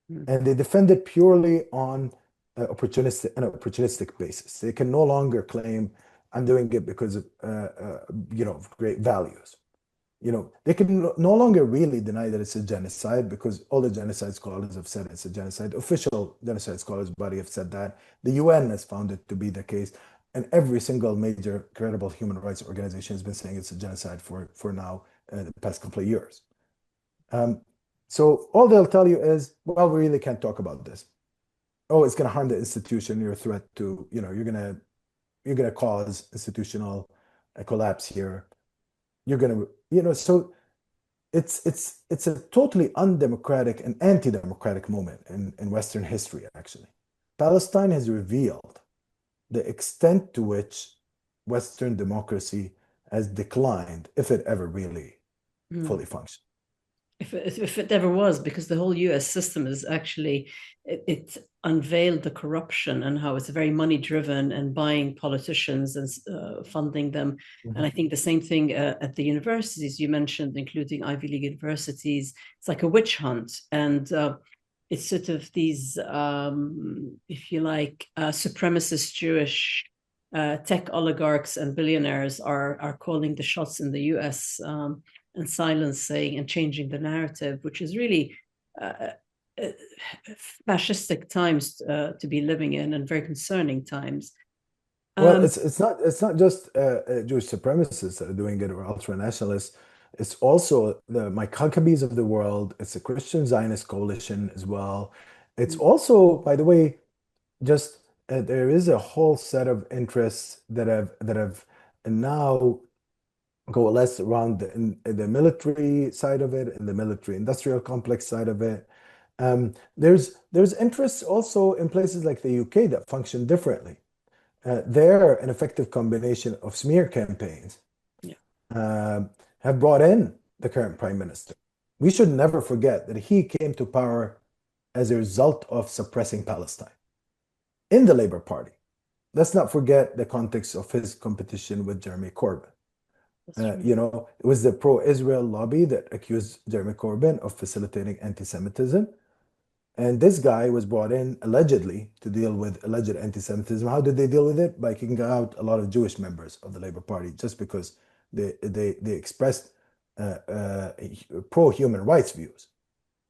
And they defend it purely on an opportunistic basis. They can no longer claim, I'm doing it because of, great values. They can no longer really deny that it's a genocide, because all the genocide scholars have said it's a genocide. Official genocide scholars body have said that. The UN has found it to be the case. And every single major credible human rights organization has been saying it's a genocide for now, the past couple of years. So all they'll tell you is, well, we really can't talk about this. Oh, it's going to harm the institution. You're a threat to, you're going to cause institutional collapse here. You're going to, so it's a totally undemocratic and anti-democratic moment in Western history, actually. Palestine has revealed the extent to which Western democracy has declined, if it ever really fully functioned. If it ever was, because the whole US system is actually, it unveiled the corruption and how it's very money driven and buying politicians and funding them. And I think the same thing at the universities you mentioned, including Ivy League universities. It's like a witch hunt. And it's sort of these, if you like, supremacist Jewish tech oligarchs and billionaires are calling the shots in the US. And silencing and changing the narrative, which is really fascistic times to be living in, and very concerning times. Well, it's not just Jewish supremacists that are doing it, or ultra-nationalists. It's also the Maccabees of the world. It's a Christian Zionist coalition as well. It's also, by the way, just there is a whole set of interests that have now coalesce around the military side of it and the military industrial complex side of it. There's interests also in places like the UK that function differently. They're an effective combination of smear campaigns have brought in the current prime minister. We should never forget that he came to power as a result of suppressing Palestine in the Labour Party. Let's not forget the context of his competition with Jeremy Corbyn. It was the pro-Israel lobby that accused Jeremy Corbyn of facilitating anti-Semitism. And this guy was brought in allegedly to deal with alleged anti-Semitism. How did they deal with it? By kicking out a lot of Jewish members of the Labour Party, just because they expressed pro-human rights views.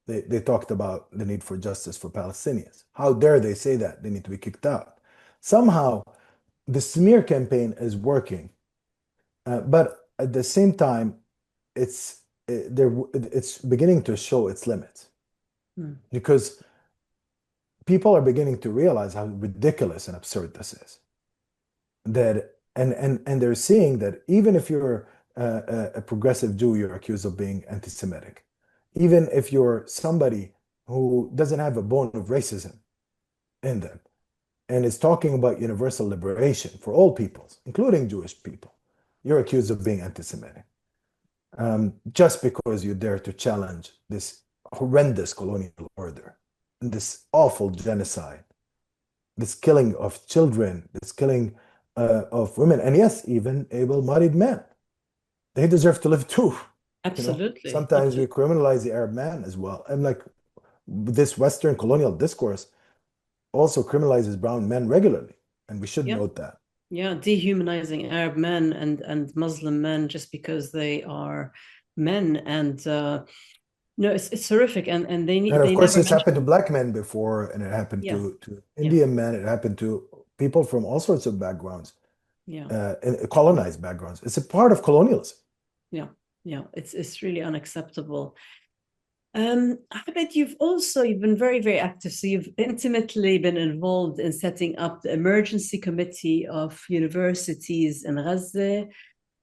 They talked about the need for justice for Palestinians. How dare they say that? They need to be kicked out. Somehow, the smear campaign is working. But at the same time, it's beginning to show its limits, because people are beginning to realize how ridiculous and absurd this is. And they're seeing that even if you're a progressive Jew, you're accused of being anti-Semitic. Even if you're somebody who doesn't have a bone of racism in them, and is talking about universal liberation for all peoples, including Jewish people, you're accused of being anti-Semitic, just because you dare to challenge this horrendous colonial order, and this awful genocide, this killing of children, this killing of women, and yes, even able-bodied men. They deserve to live too. Absolutely. Sometimes we criminalize the Arab man as well. And like this Western colonial discourse also criminalizes brown men regularly, and we should note that. Yeah, dehumanizing Arab men and Muslim men just because they are men, and it's horrific, and they need. And of they course, never this happened to black men before, and it happened to Indian men. It happened to people from all sorts of backgrounds, colonized backgrounds. It's a part of colonialism. It's really unacceptable. I bet you've been very, very active. So you've intimately been involved in setting up the emergency committee of universities in Gaza,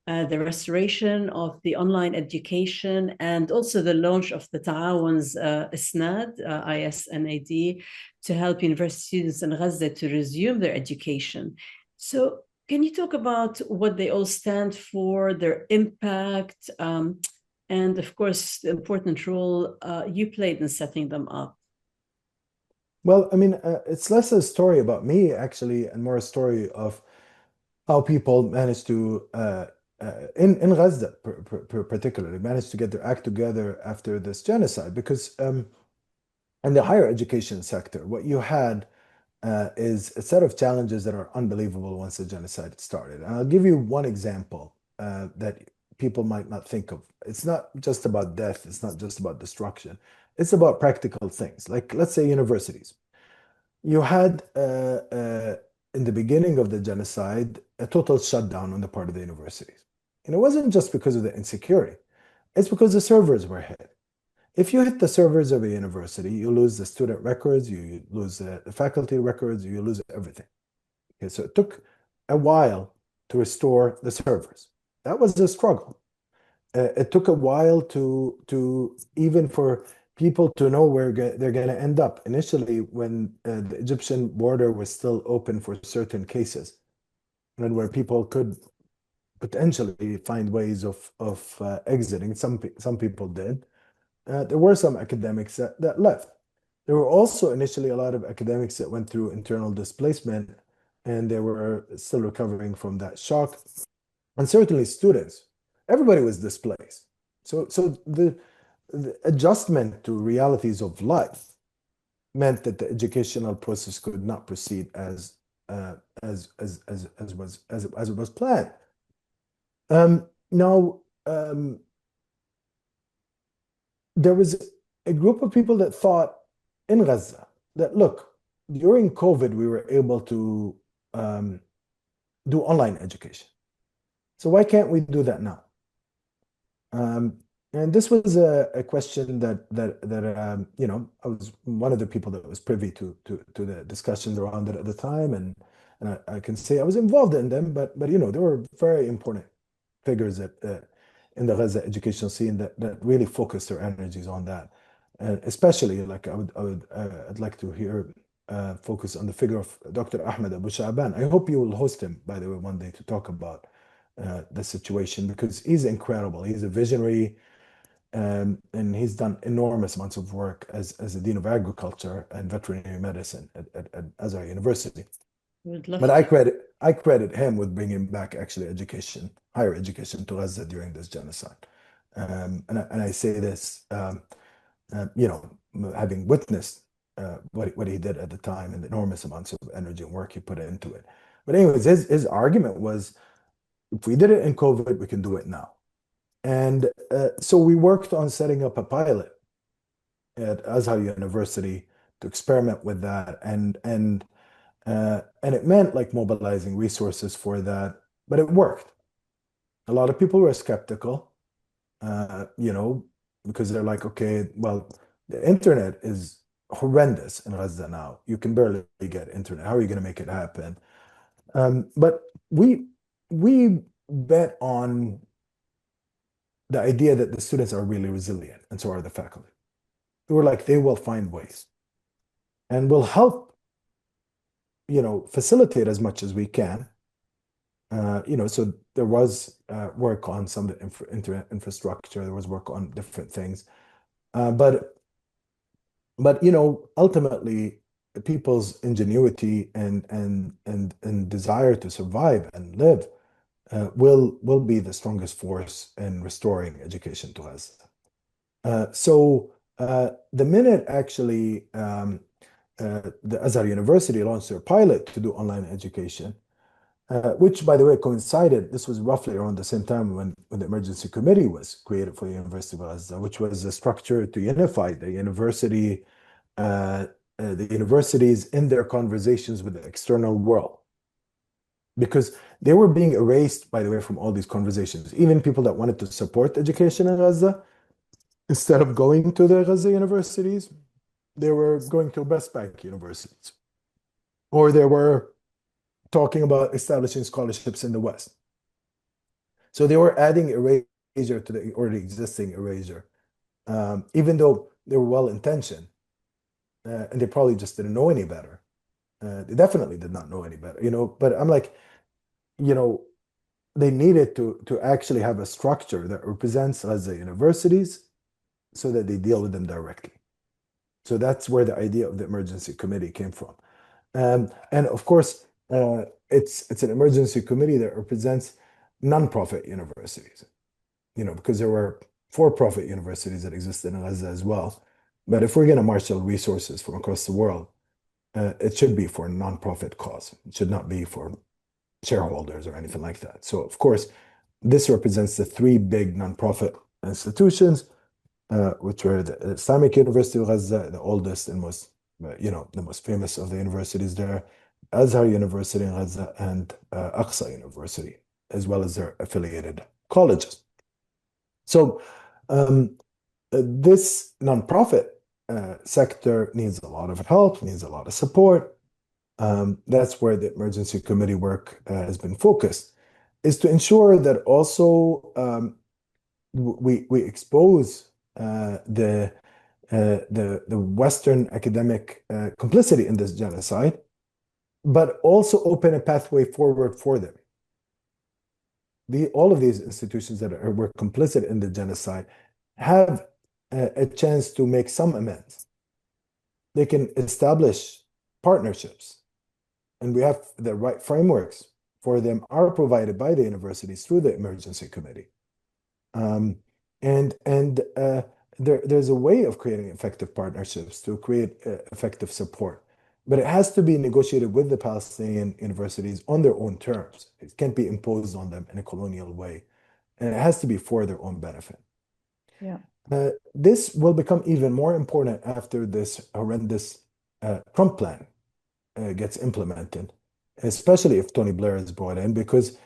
the restoration of the online education, and also the launch of the Ta'awun's ISNAD, ISNAD, to help university students in Gaza to resume their education. So can you talk about what they all stand for, their impact, and of course, the important role you played in setting them up? Well, I mean, it's less a story about me, actually, and more a story of how people managed to in Gaza particularly managed to get their act together after this genocide because in the higher education sector, what you had is a set of challenges that are unbelievable once the genocide started. And I'll give you one example that people might not think of. It's not just about death, it's not just about destruction, it's about practical things. Like, let's say, universities. You had, in the beginning of the genocide, a total shutdown on the part of the universities. And it wasn't just because of the insecurity, it's because the servers were hit. If you hit the servers of a university, you lose the student records, you lose the faculty records, you lose everything. Okay, so it took a while to restore the servers. That was a struggle. It took a while to even for people to know where they're going to end up. Initially, when the Egyptian border was still open for certain cases, and where people could potentially find ways of exiting, some people did. There were some academics that left. There were also initially a lot of academics that went through internal displacement, and they were still recovering from that shock. And certainly students, everybody was displaced. So the adjustment to realities of life meant that the educational process could not proceed as it was planned. Now, there was a group of people that thought in Gaza that, look, during COVID, we were able to do online education. So why can't we do that now? And this was a question that I was one of the people that was privy to the discussions around it at the time, and I can say I was involved in them, but there were very important figures that in the Gaza educational scene that really focused their energies on that, and especially like I'd like to hear focus on the figure of Dr. Ahmed Abu Sha'ban. I hope you will host him, by the way, one day to talk about the situation, because he's incredible. He's a visionary, and he's done enormous amounts of work as a dean of agriculture and veterinary medicine at Azhar University. But I credit him with bringing back actually higher education to Gaza during this genocide. And I say this, having witnessed what he did at the time and the enormous amounts of energy and work he put into it. But anyways, his argument was, if we did it in COVID, we can do it now. And so we worked on setting up a pilot at Azhar University to experiment with that, and it meant like mobilizing resources for that, but it worked. A lot of people were skeptical, because they're like, okay, well, the internet is horrendous in Gaza now. You can barely get internet. How are you going to make it happen? But we bet on the idea that the students are really resilient, and so are the faculty. We were like, they will find ways, and we'll help, facilitate as much as we can. So there was work on some of the internet infrastructure. There was work on different things, but ultimately, people's ingenuity and desire to survive and live will be the strongest force in restoring education to us. So the minute actually the Azhar University launched their pilot to do online education, which, by the way, coincided. This was roughly around the same time when the emergency committee was created for the University of Gaza, which was a structure to unify the university, the universities in their conversations with the external world, because they were being erased, by the way, from all these conversations. Even people that wanted to support education in Gaza, instead of going to the Gaza universities, they were going to West Bank universities, or they were talking about establishing scholarships in the West. So they were adding erasure to the already existing erasure, even though they were well-intentioned, and they probably just didn't know any better. They definitely did not know any better, but I'm like, they needed to actually have a structure that represents Gaza universities so that they deal with them directly. So that's where the idea of the emergency committee came from. And of course, it's an emergency committee that represents non-profit universities, because there were for-profit universities that existed in Gaza as well. But if we're going to marshal resources from across the world, it should be for a non-profit cause. It should not be for shareholders or anything like that. So, of course, this represents the three big non-profit institutions, which were the Islamic University of Gaza, the oldest and most, the most famous of the universities there, Azhar University in Gaza, and Aqsa University, as well as their affiliated colleges. So this nonprofit sector needs a lot of help, needs a lot of support. That's where the emergency committee work has been focused, is to ensure that also we expose the Western academic complicity in this genocide, but also open a pathway forward for them. All of these institutions that were complicit in the genocide have a chance to make some amends. They can establish partnerships, and we have the right frameworks for them are provided by the universities through the emergency committee. There's a way of creating effective partnerships to create effective support, but it has to be negotiated with the Palestinian universities on their own terms. It can't be imposed on them in a colonial way, and it has to be for their own benefit. Yeah. This will become even more important after this horrendous Trump plan gets implemented, especially if Tony Blair is brought in, because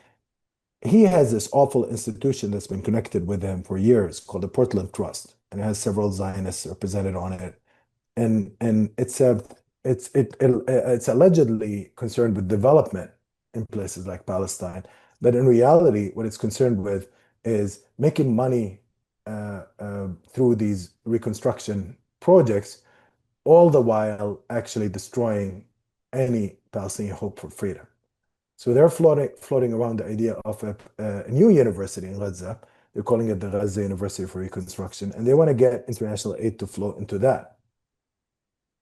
he has this awful institution that's been connected with him for years called the Portland Trust, and it has several Zionists represented on it. And it's allegedly concerned with development in places like Palestine, but in reality, what it's concerned with is making money through these reconstruction projects, all the while actually destroying any Palestinian hope for freedom. So they're floating around the idea of a new university in Gaza. They're calling it the Gaza University for Reconstruction, and they want to get international aid to flow into that.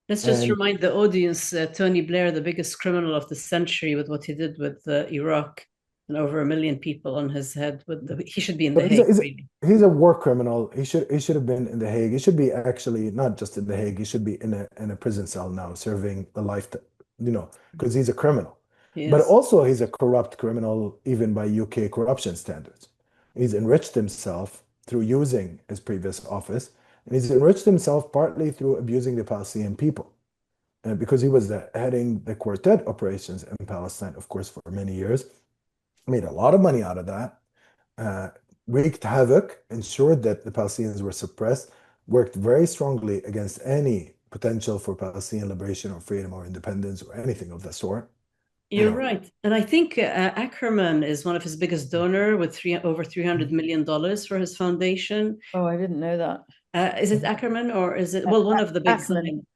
Let's just remind the audience, Tony Blair, the biggest criminal of the century with what he did with Iraq, and over 1 million people on his head. He should be in The Hague, really. He's a war criminal. He should have been in The Hague. He should be actually not just in The Hague. He should be in a prison cell now, serving the life, because he's a criminal. Yes. But also he's a corrupt criminal, even by UK corruption standards. He's enriched himself through using his previous office, and he's enriched himself partly through abusing the Palestinian people, because he was heading the quartet operations in Palestine, of course, for many years. Made a lot of money out of that, wreaked havoc, ensured that the Palestinians were suppressed, worked very strongly against any potential for Palestinian liberation or freedom or independence or anything of that sort. You're right. And I think Ackerman is one of his biggest donor with over $300 million for his foundation. Oh, I didn't know that. Is it Ackerman or is it, well, one of the big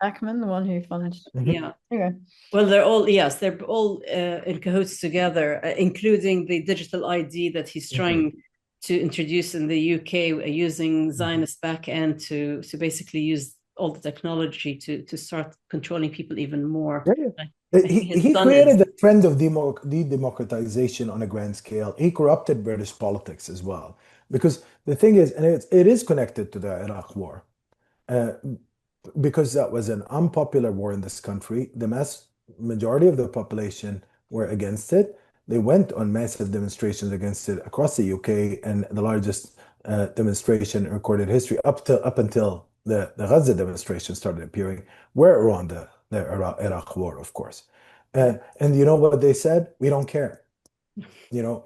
Ackerman, the one who funds. Yeah. Okay. Well, they're all in cahoots together, including the digital ID that he's trying to introduce in the UK using Zionist backend to basically use all the technology to start controlling people even more. He created a trend of democratization on a grand scale. He corrupted British politics as well, because the thing is, and it is connected to the Iraq war, because that was an unpopular war in this country. The majority of the population were against it. They went on massive demonstrations against it across the UK, and the largest demonstration in recorded history up until the Gaza demonstration started appearing were around the Iraq war, of course. And you know what they said? We don't care.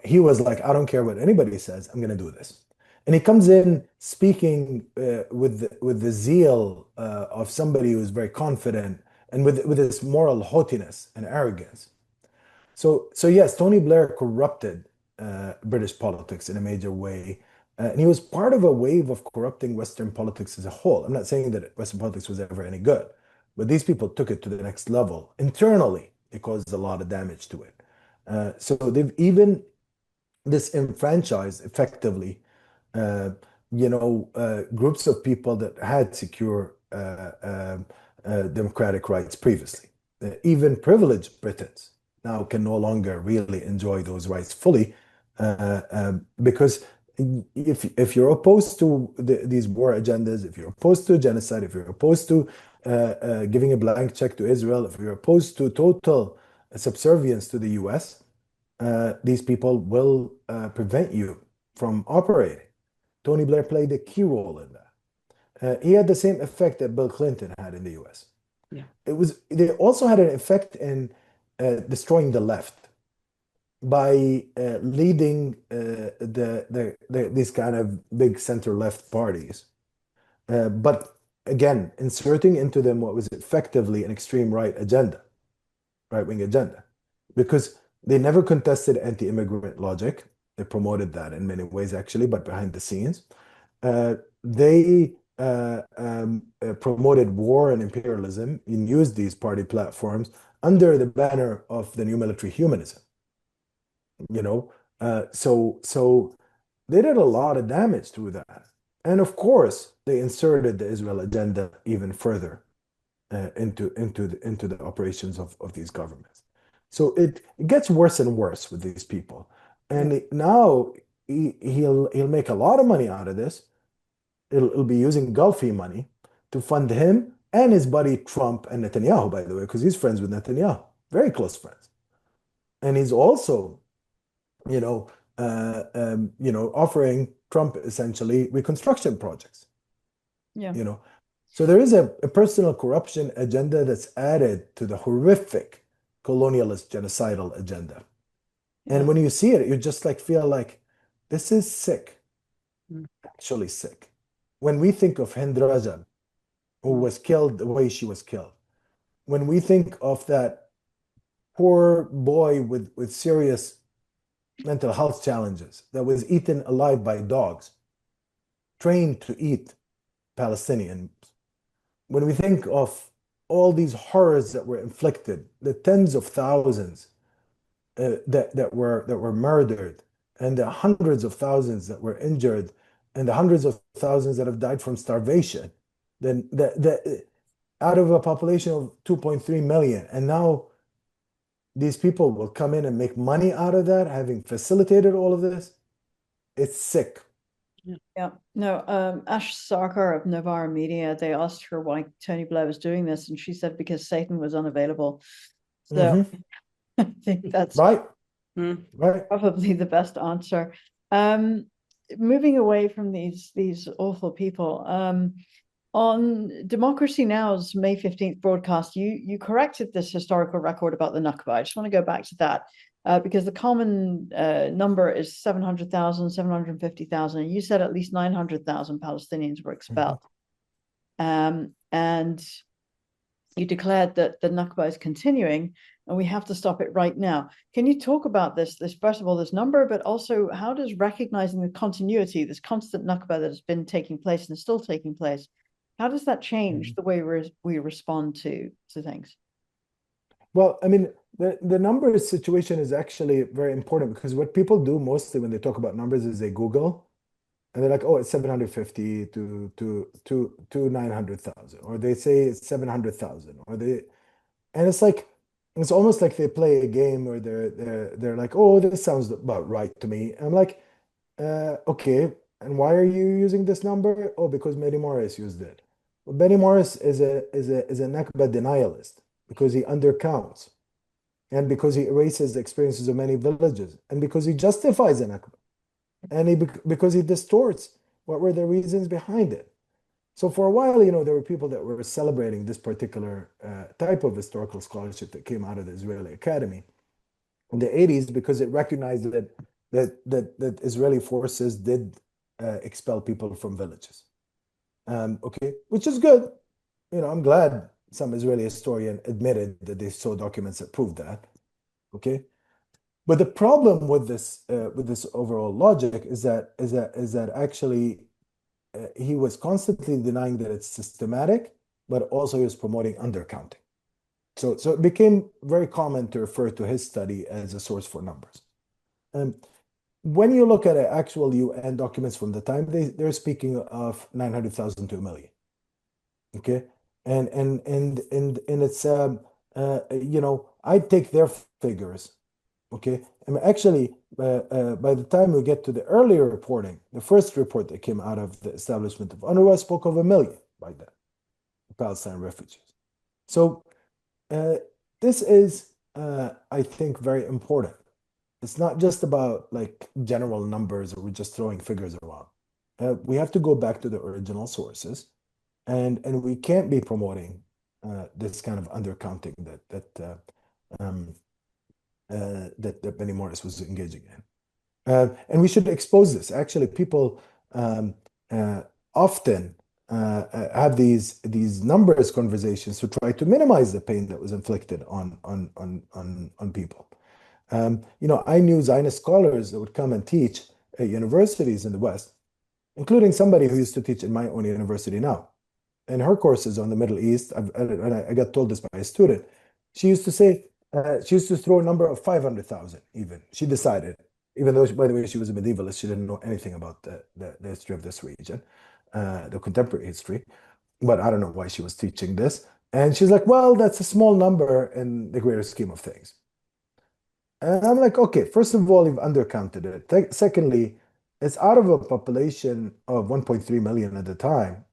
He was like, I don't care what anybody says. I'm going to do this. And he comes in speaking with the zeal of somebody who's very confident and with this moral haughtiness and arrogance. So yes, Tony Blair corrupted British politics in a major way. And he was part of a wave of corrupting Western politics as a whole. I'm not saying that Western politics was ever any good, but these people took it to the next level. Internally, it caused a lot of damage to it. So they've even disenfranchised effectively, groups of people that had secure democratic rights previously. Even privileged Britons now can no longer really enjoy those rights fully Because if you're opposed to these war agendas, if you're opposed to genocide, if you're opposed to giving a blank check to Israel, if you're opposed to total subservience to the US, these people will prevent you from operating. Tony Blair played a key role in that. He had the same effect that Bill Clinton had in the US. Yeah. They also had an effect in destroying the left by leading these kind of big center-left parties, but again, inserting into them what was effectively an extreme right-wing agenda, because they never contested anti-immigrant logic. They promoted that in many ways, actually, but behind the scenes. They promoted war and imperialism and used these party platforms under the banner of the new military humanism. So they did a lot of damage through that. And of course, they inserted the Israel agenda even further into the operations of these governments. So it gets worse and worse with these people. And now he'll make a lot of money out of this. It'll be using Gulfi money to fund him and his buddy Trump and Netanyahu, by the way, because he's friends with Netanyahu, very close friends. And he's also offering Trump essentially reconstruction projects. Yeah. So there is a personal corruption agenda that's added to the horrific colonialist genocidal agenda. Yeah. And when you see it, you just feel like this is sick, actually sick. When we think of Hind Rajab, who was killed the way she was killed, when we think of that poor boy with serious mental health challenges that was eaten alive by dogs, trained to eat Palestinians, when we think of all these horrors that were inflicted, the tens of thousands that were murdered, and the hundreds of thousands that were injured, and the hundreds of thousands that have died from starvation, then out of a population of 2.3 million, and now these people will come in and make money out of that, having facilitated all of this. It's sick. Yeah. No, Ash Sarkar of Novara Media, they asked her why Tony Blair was doing this, and she said because Satan was unavailable. So I think that's right. Probably the best answer. Moving away from these awful people, on Democracy Now!'s May 15th broadcast, you corrected this historical record about the Nakba. I just want to go back to that because the common number is 700,000, 750,000, and you said at least 900,000 Palestinians were expelled. And you declared that the Nakba is continuing and we have to stop it right now. Can you talk about this first of all, this number, but also how does recognizing the continuity, this constant Nakba that has been taking place and is still taking place, how does that change the way we respond to things? Well, I mean, the numbers situation is actually very important because what people do mostly when they talk about numbers is they Google and they're like, oh, it's 750 to 900,000, or they say it's 700,000, and it's almost like they play a game where they're like, oh, this sounds about right to me. And I'm like, okay, and why are you using this number? Oh, because Benny Morris used it. Well, Benny Morris is a Nakba denialist because he undercounts, and because he erases the experiences of many villages, and because he justifies a Nakba, and because he distorts what were the reasons behind it. So for a while, there were people that were celebrating this particular type of historical scholarship that came out of the Israeli Academy in the 80s because it recognized that Israeli forces did expel people from villages. Okay, which is good. I'm glad some Israeli historian admitted that they saw documents that proved that. Okay, but the problem with this overall logic is that actually he was constantly denying that it's systematic, but also he was promoting undercounting. So it became very common to refer to his study as a source for numbers. When you look at actual UN documents from the time, they're speaking of 900,000 to a million. Okay, and it's I take their figures, okay, And actually, by the time we get to the earlier reporting, the first report that came out of the establishment of UNRWA spoke of 1 million by then, Palestine refugees. So this is, I think, very important. It's not just about like general numbers or we're just throwing figures around. We have to go back to the original sources, and we can't be promoting this kind of undercounting that Benny Morris was engaging in. And we should expose this. Actually, people often have these numbers conversations to try to minimize the pain that was inflicted on people. I knew Zionist scholars that would come and teach at universities in the West, including somebody who used to teach in my own university now. And her courses on the Middle East, I got told this by a student. She used to say, she used to throw a number of 500,000 even. She decided, even though, by the way, she was a medievalist, she didn't know anything about the history of this region, the contemporary history. But I don't know why she was teaching this. And she's like, well, that's a small number in the greater scheme of things. And I'm like, okay, first of all, you've undercounted it. Secondly, it's out of a population of 1.3 million at the time,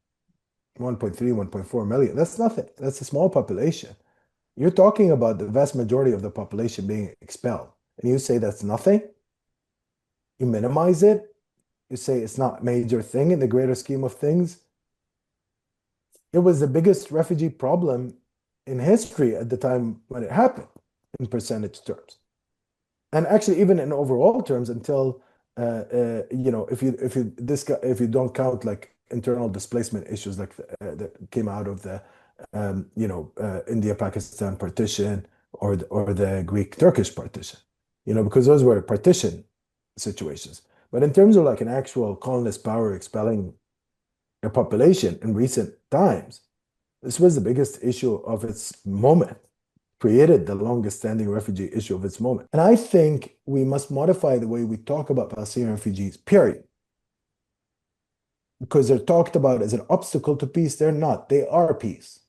1.3, 1.4 million. That's nothing. That's a small population. You're talking about the vast majority of the population being expelled. And you say that's nothing? You minimize it? You say it's not a major thing in the greater scheme of things? It was the biggest refugee problem in history at the time when it happened, in percentage terms. And actually, even in overall terms, until if you don't count like internal displacement issues like that came out of the India-Pakistan partition or the Greek-Turkish partition, because those were partition situations. But in terms of like an actual colonist power expelling a population in recent times, this was the biggest issue of its moment, created the longest standing refugee issue of its moment. And I think we must modify the way we talk about Palestinian refugees, period. Because they're talked about as an obstacle to peace. They're not. They are peace.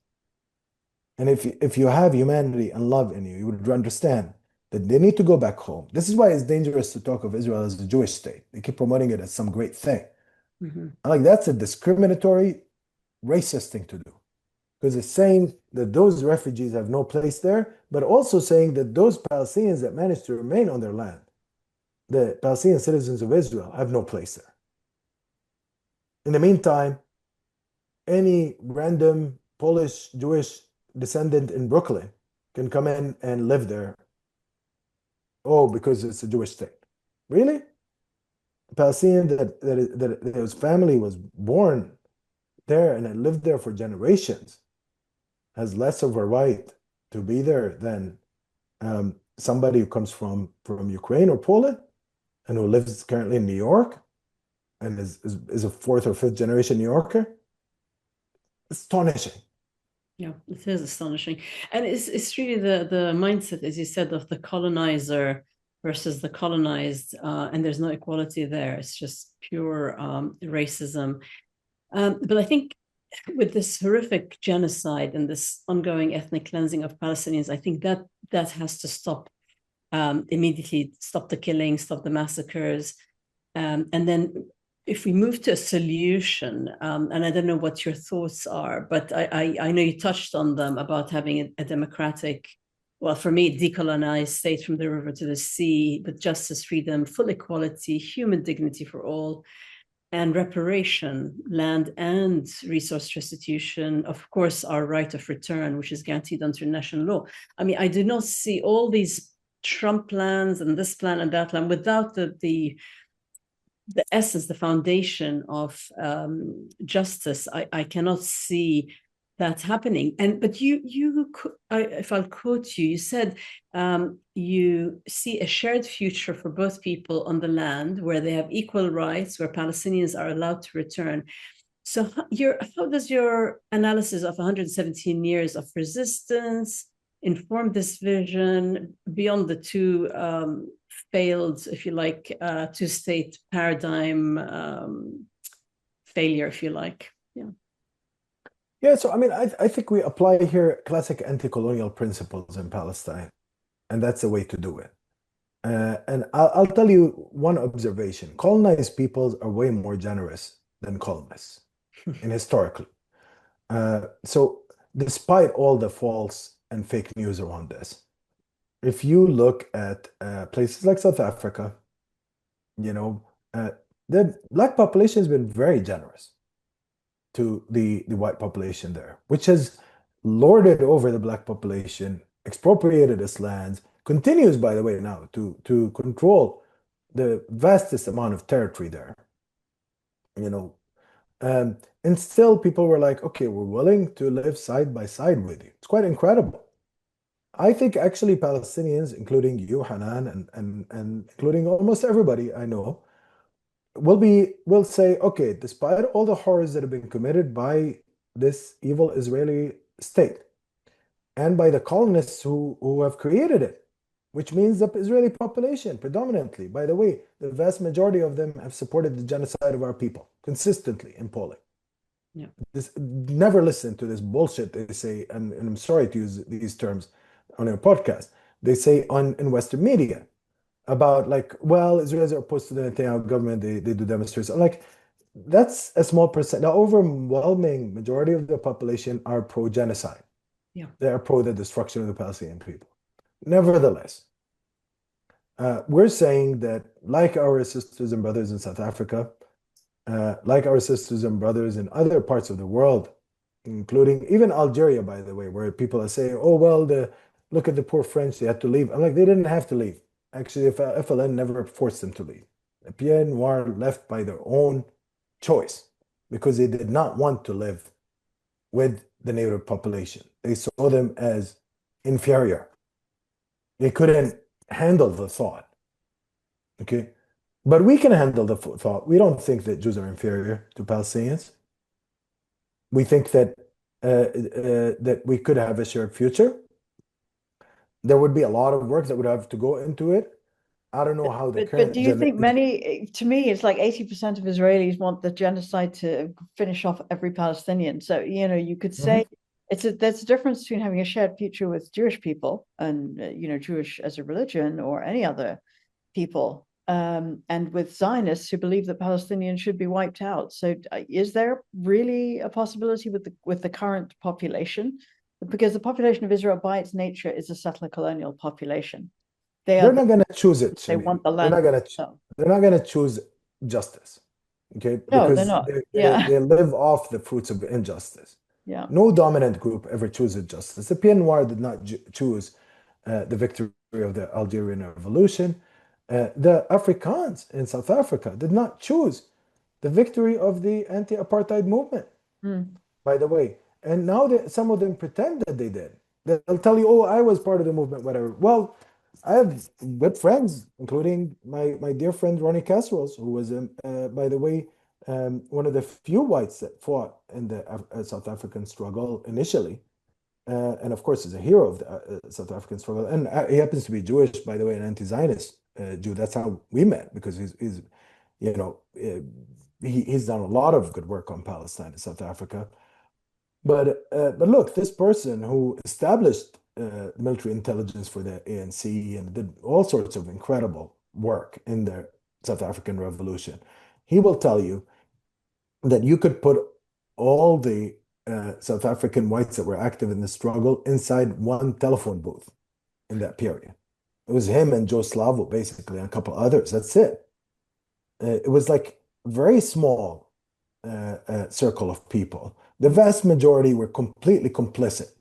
And if you have humanity and love in you, you would understand that they need to go back home. This is why it's dangerous to talk of Israel as a Jewish state. They keep promoting it as some great thing. Mm-hmm. Like that's a discriminatory, racist thing to do. Because it's saying that those refugees have no place there, but also saying that those Palestinians that managed to remain on their land, the Palestinian citizens of Israel, have no place there. In the meantime, any random Polish Jewish descendant in Brooklyn can come in and live there. Oh, because it's a Jewish state. Really? A Palestinian that his family was born there and had lived there for generations has less of a right to be there than somebody who comes from Ukraine or Poland and who lives currently in New York and is a fourth or fifth generation New Yorker. Astonishing. Yeah, it is astonishing. And it's really the mindset, as you said, of the colonizer versus the colonized, and there's no equality there. It's just pure racism. But I think with this horrific genocide and this ongoing ethnic cleansing of Palestinians, I think that has to stop immediately, stop the killing, stop the massacres. And then if we move to a solution, and I don't know what your thoughts are, but I know you touched on them about having a democratic, well, for me, decolonized state from the river to the sea, with justice, freedom, full equality, human dignity for all, and reparation, land and resource restitution, of course, our right of return, which is guaranteed under international law. I mean, I do not see all these Trump plans and this plan and that plan without the essence, the foundation of justice. I cannot see that happening. But if I'll quote you, you said you see a shared future for both people on the land where they have equal rights, where Palestinians are allowed to return. So how does your analysis of 117 years of resistance inform this vision beyond the two failed, if you like, two-state paradigm failure, if you like? Yeah, so I mean, I think we apply here classic anti-colonial principles in Palestine, and that's the way to do it. And I'll tell you one observation. Colonized peoples are way more generous than colonists, and historically. So despite all the false and fake news around this, if you look at places like South Africa, you know, the black population has been very generous to the white population there, which has lorded over the black population, expropriated its lands, continues, by the way, now to control the vastest amount of territory there, you know. And still people were like, okay, we're willing to live side by side with you. It's quite incredible. I think actually Palestinians, including you, Hanan, and including almost everybody I know, will say, okay, despite all the horrors that have been committed by this evil Israeli state and by the colonists who have created it, which means the Israeli population predominantly, by the way, the vast majority of them have supported the genocide of our people consistently in polling. Yeah. Never listen to this bullshit they say, and I'm sorry to use these terms on your podcast. They say in Western media about like, well, Israelis are opposed to the Netanyahu government. They do demonstrations. Like, that's a small percent. The overwhelming majority of the population are pro-genocide. Yeah. They are pro the destruction of the Palestinian people. Nevertheless, we're saying that, like our sisters and brothers in South Africa, like our sisters and brothers in other parts of the world, including even Algeria, by the way, where people are saying, oh, well, look at the poor French, they had to leave. I'm like, they didn't have to leave. Actually, if FLN never forced them to leave. The Pieds Noirs left by their own choice because they did not want to live with the native population. They saw them as inferior. They couldn't handle the thought. Okay? But we can handle the thought. We don't think that Jews are inferior to Palestinians. We think that that we could have a shared future. There would be a lot of work that would have to go into it. I don't know how the current. But do you think many? To me, it's like 80% of Israelis want the genocide to finish off every Palestinian. So you could say there's a difference between having a shared future with Jewish people and Jewish as a religion or any other people. And with Zionists who believe that Palestinians should be wiped out. So is there really a possibility with the current population? Because the population of Israel by its nature is a settler colonial population. They're not going to choose it. They want the land. They're not going to choose justice. Okay? No, because they're not. they live off the fruits of injustice. Yeah. No dominant group ever chooses justice. The Pieds Noirs did not choose the victory of the Algerian Revolution. The Afrikaans in South Africa did not choose the victory of the anti-apartheid movement, by the way. And now some of them pretend that they did. They'll tell you, oh, I was part of the movement, whatever. Well, I have good friends, including my dear friend Ronnie Casserols, who was, by the way, one of the few whites that fought in the South African struggle initially. And of course, is a hero of the South African struggle. And he happens to be Jewish, by the way, an anti-Zionist Jew. That's how we met, because he's done a lot of good work on Palestine in South Africa. But look, this person who established military intelligence for the ANC and did all sorts of incredible work in the South African Revolution, he will tell you that you could put all the South African whites that were active in the struggle inside one telephone booth in that period. It was him and Joe Slavo, basically, and a couple others. That's it. It was like a very small circle of people. The vast majority were completely complicit.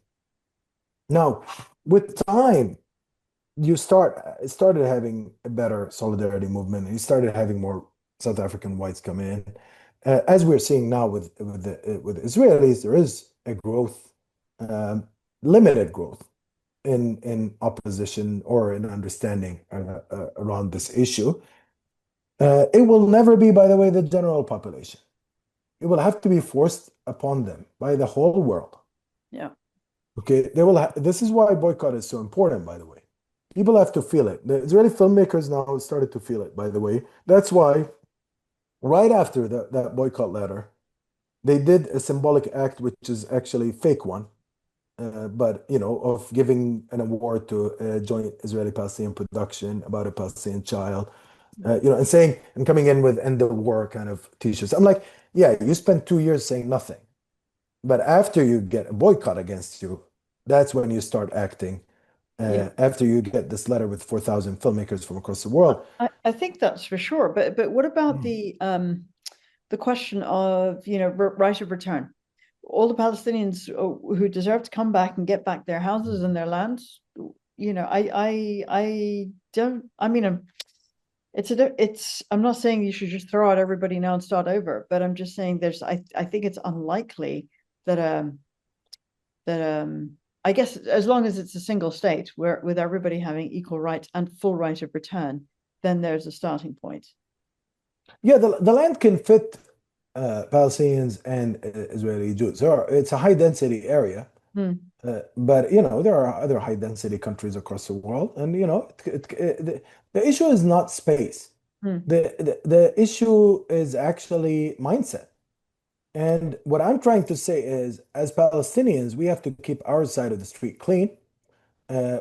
Now, with time, you started having a better solidarity movement, and you started having more South African whites come in. As we're seeing now with Israelis, there is a growth, limited growth in opposition or in understanding around this issue. It will never be, by the way, the general population. It will have to be forced upon them by the whole world. Yeah. Okay. This is why boycott is so important, by the way. People have to feel it. The Israeli filmmakers now have started to feel it, by the way. That's why right after that boycott letter, they did a symbolic act, which is actually a fake one, but of giving an award to a joint Israeli-Palestinian production about a Palestinian child, and saying and coming in with end of war kind of t-shirts. I'm like, yeah, you spent 2 years saying nothing, but after you get a boycott against you, that's when you start acting. After you get this letter with 4,000 filmmakers from across the world. I think that's for sure. But what about the question of right of return? All the Palestinians who deserve to come back and get back their houses and their lands. I don't. I mean, I'm not saying you should just throw out everybody now and start over, but I'm just saying I think it's unlikely that I guess as long as it's a single state where with everybody having equal rights and full right of return, then there's a starting point. Yeah, the land can fit Palestinians and Israeli Jews. It's a high density area, but there are other high density countries across the world, and the issue is not space. The issue is actually mindset. And what I'm trying to say is, as Palestinians, we have to keep our side of the street clean.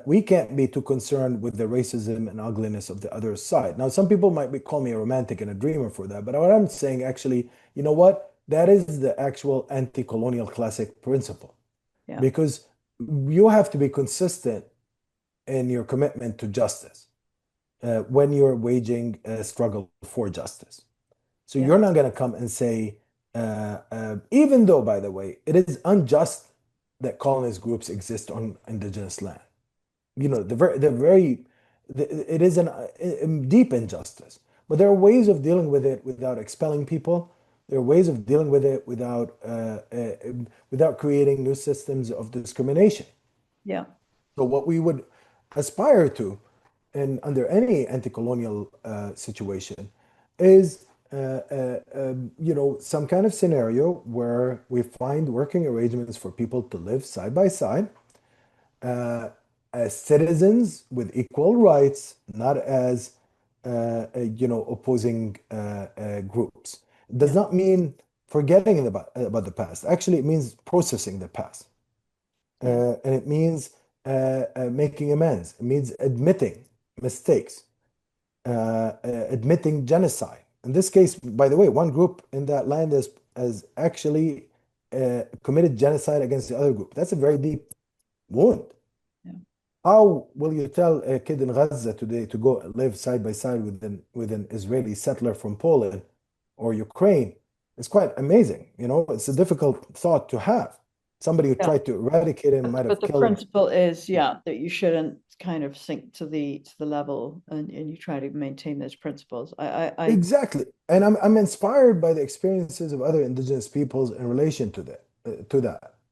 We can't be too concerned with the racism and ugliness of the other side. Now, some people might call me a romantic and a dreamer for that, but what I'm saying actually, you know what? That is the actual anti-colonial classic principle. Yeah. Because you have to be consistent in your commitment to justice when you're waging a struggle for justice. So you're not going to come and say, even though, by the way, it is unjust that colonist groups exist on indigenous land. It is a deep injustice. But there are ways of dealing with it without expelling people. There are ways of dealing with it without creating new systems of discrimination. Yeah. So what we would aspire to, and under any anti-colonial situation, is some kind of scenario where we find working arrangements for people to live side by side as citizens with equal rights, not as opposing groups. It does not mean forgetting about the past. Actually, it means processing the past, and it means making amends. It means admitting mistakes, admitting genocide. In this case, by the way, one group in that land has actually committed genocide against the other group. That's a very deep wound. Yeah. How will you tell a kid in Gaza today to go live side by side with an Israeli settler from Poland or Ukraine? It's quite amazing. It's a difficult thought to have. Somebody who tried to eradicate him might have But the killed. principle is, that you shouldn't kind of sink to the level, and you try to maintain those principles. Exactly, and I'm inspired by the experiences of other indigenous peoples in relation to that.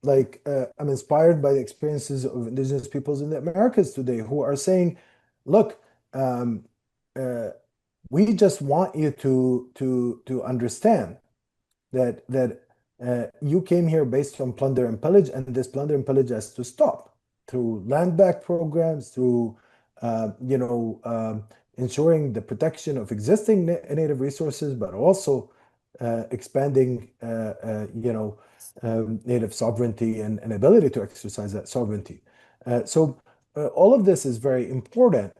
Like I'm inspired by the experiences of indigenous peoples in the Americas today who are saying, "Look, we just want you to understand that you came here based on plunder and pillage, and this plunder and pillage has to stop through land back programs, through ensuring the protection of existing native resources, but also expanding native sovereignty and ability to exercise that sovereignty. So all of this is very important.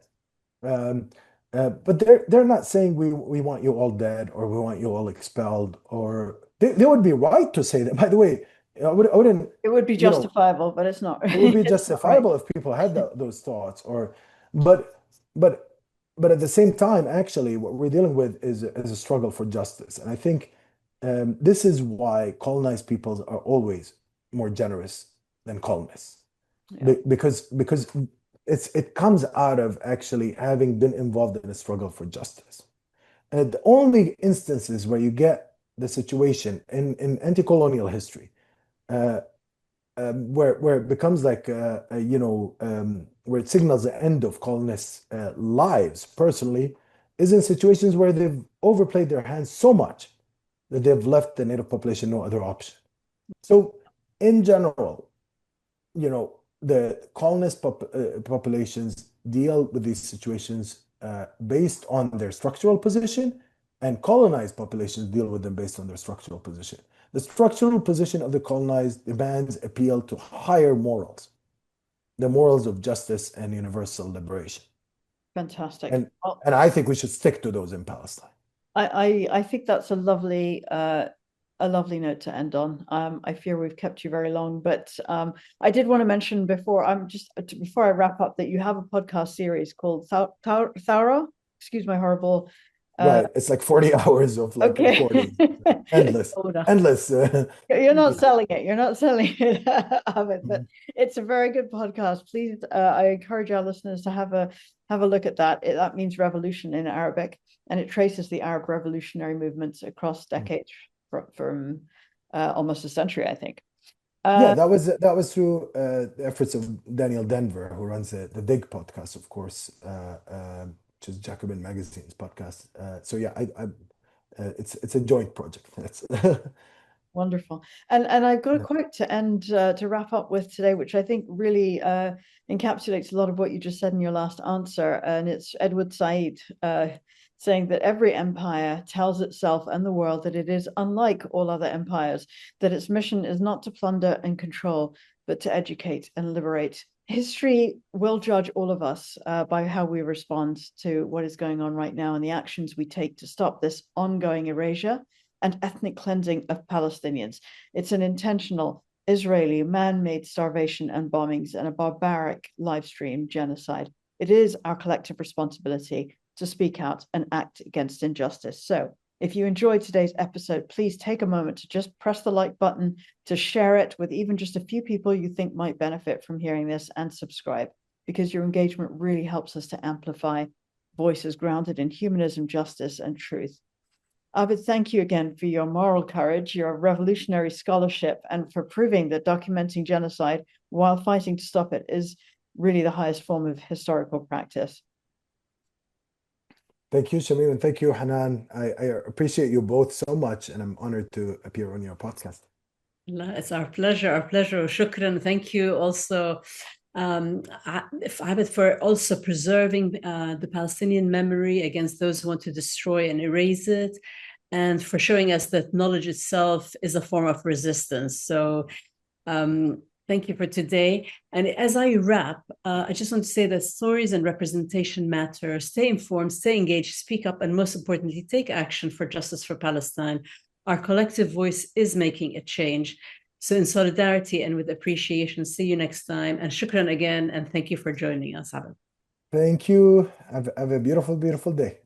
But they're not saying we want you all dead or we want you all expelled, or they would be right to say that. By the way, I wouldn't. It would be justifiable, but it's not. It would be justifiable if people had those thoughts, but at the same time, actually, what we're dealing with is a struggle for justice, and I think this is why colonized peoples are always more generous than colonists, because it comes out of actually having been involved in a struggle for justice. And the only instances where you get the situation in anti-colonial history, where it becomes like where it signals the end of colonists' lives personally, is in situations where they've overplayed their hands so much that they've left the native population no other option. So, in general, the colonist populations deal with these situations based on their structural position, and colonized populations deal with them based on their structural position. The structural position of the colonized demands appeal to higher morals, the morals of justice and universal liberation. Fantastic. And I think we should stick to those in Palestine. I think that's a lovely note to end on. I fear we've kept you very long, but I did want to mention before I wrap up that you have a podcast series called Thara. Excuse my horrible. Right, it's like 40 hours of like recording, endless. You're not selling it. You're not selling it, but it's a very good podcast. Please, I encourage our listeners to have a look at that. That means revolution in Arabic, and it traces the Arab revolutionary movements across decades from almost a century, I think. Yeah, that was through the efforts of Daniel Denver, who runs the Dig podcast, of course, which is Jacobin Magazine's podcast. So yeah, it's a joint project. That's wonderful. And I've got a quote to end to wrap up with today, which I think really encapsulates a lot of what you just said in your last answer. And it's Edward Said saying that every empire tells itself and the world that it is unlike all other empires, that its mission is not to plunder and control, but to educate and liberate. History will judge all of us by how we respond to what is going on right now and the actions we take to stop this ongoing erasure and ethnic cleansing of Palestinians. It's an intentional Israeli man-made starvation and bombings and a barbaric live stream genocide. It is our collective responsibility to speak out and act against injustice. So if you enjoyed today's episode, please take a moment to just press the like button, to share it with even just a few people you think might benefit from hearing this, and subscribe, because your engagement really helps us to amplify voices grounded in humanism, justice, and truth. Abid, thank you again for your moral courage, your revolutionary scholarship, and for proving that documenting genocide while fighting to stop it is really the highest form of historical practice. Thank you, Shamim, and thank you, Hanan. I appreciate you both so much, and I'm honored to appear on your podcast. It's our pleasure. Shukran. Thank you also, Abid, for also preserving the Palestinian memory against those who want to destroy and erase it, and for showing us that knowledge itself is a form of resistance. So thank you for today. And as I wrap, I just want to say that stories and representation matter. Stay informed, stay engaged, speak up, and most importantly, take action for justice for Palestine. Our collective voice is making a change. So in solidarity and with appreciation, see you next time. And shukran again, and thank you for joining us, Abid. Thank you. Have a beautiful, beautiful day.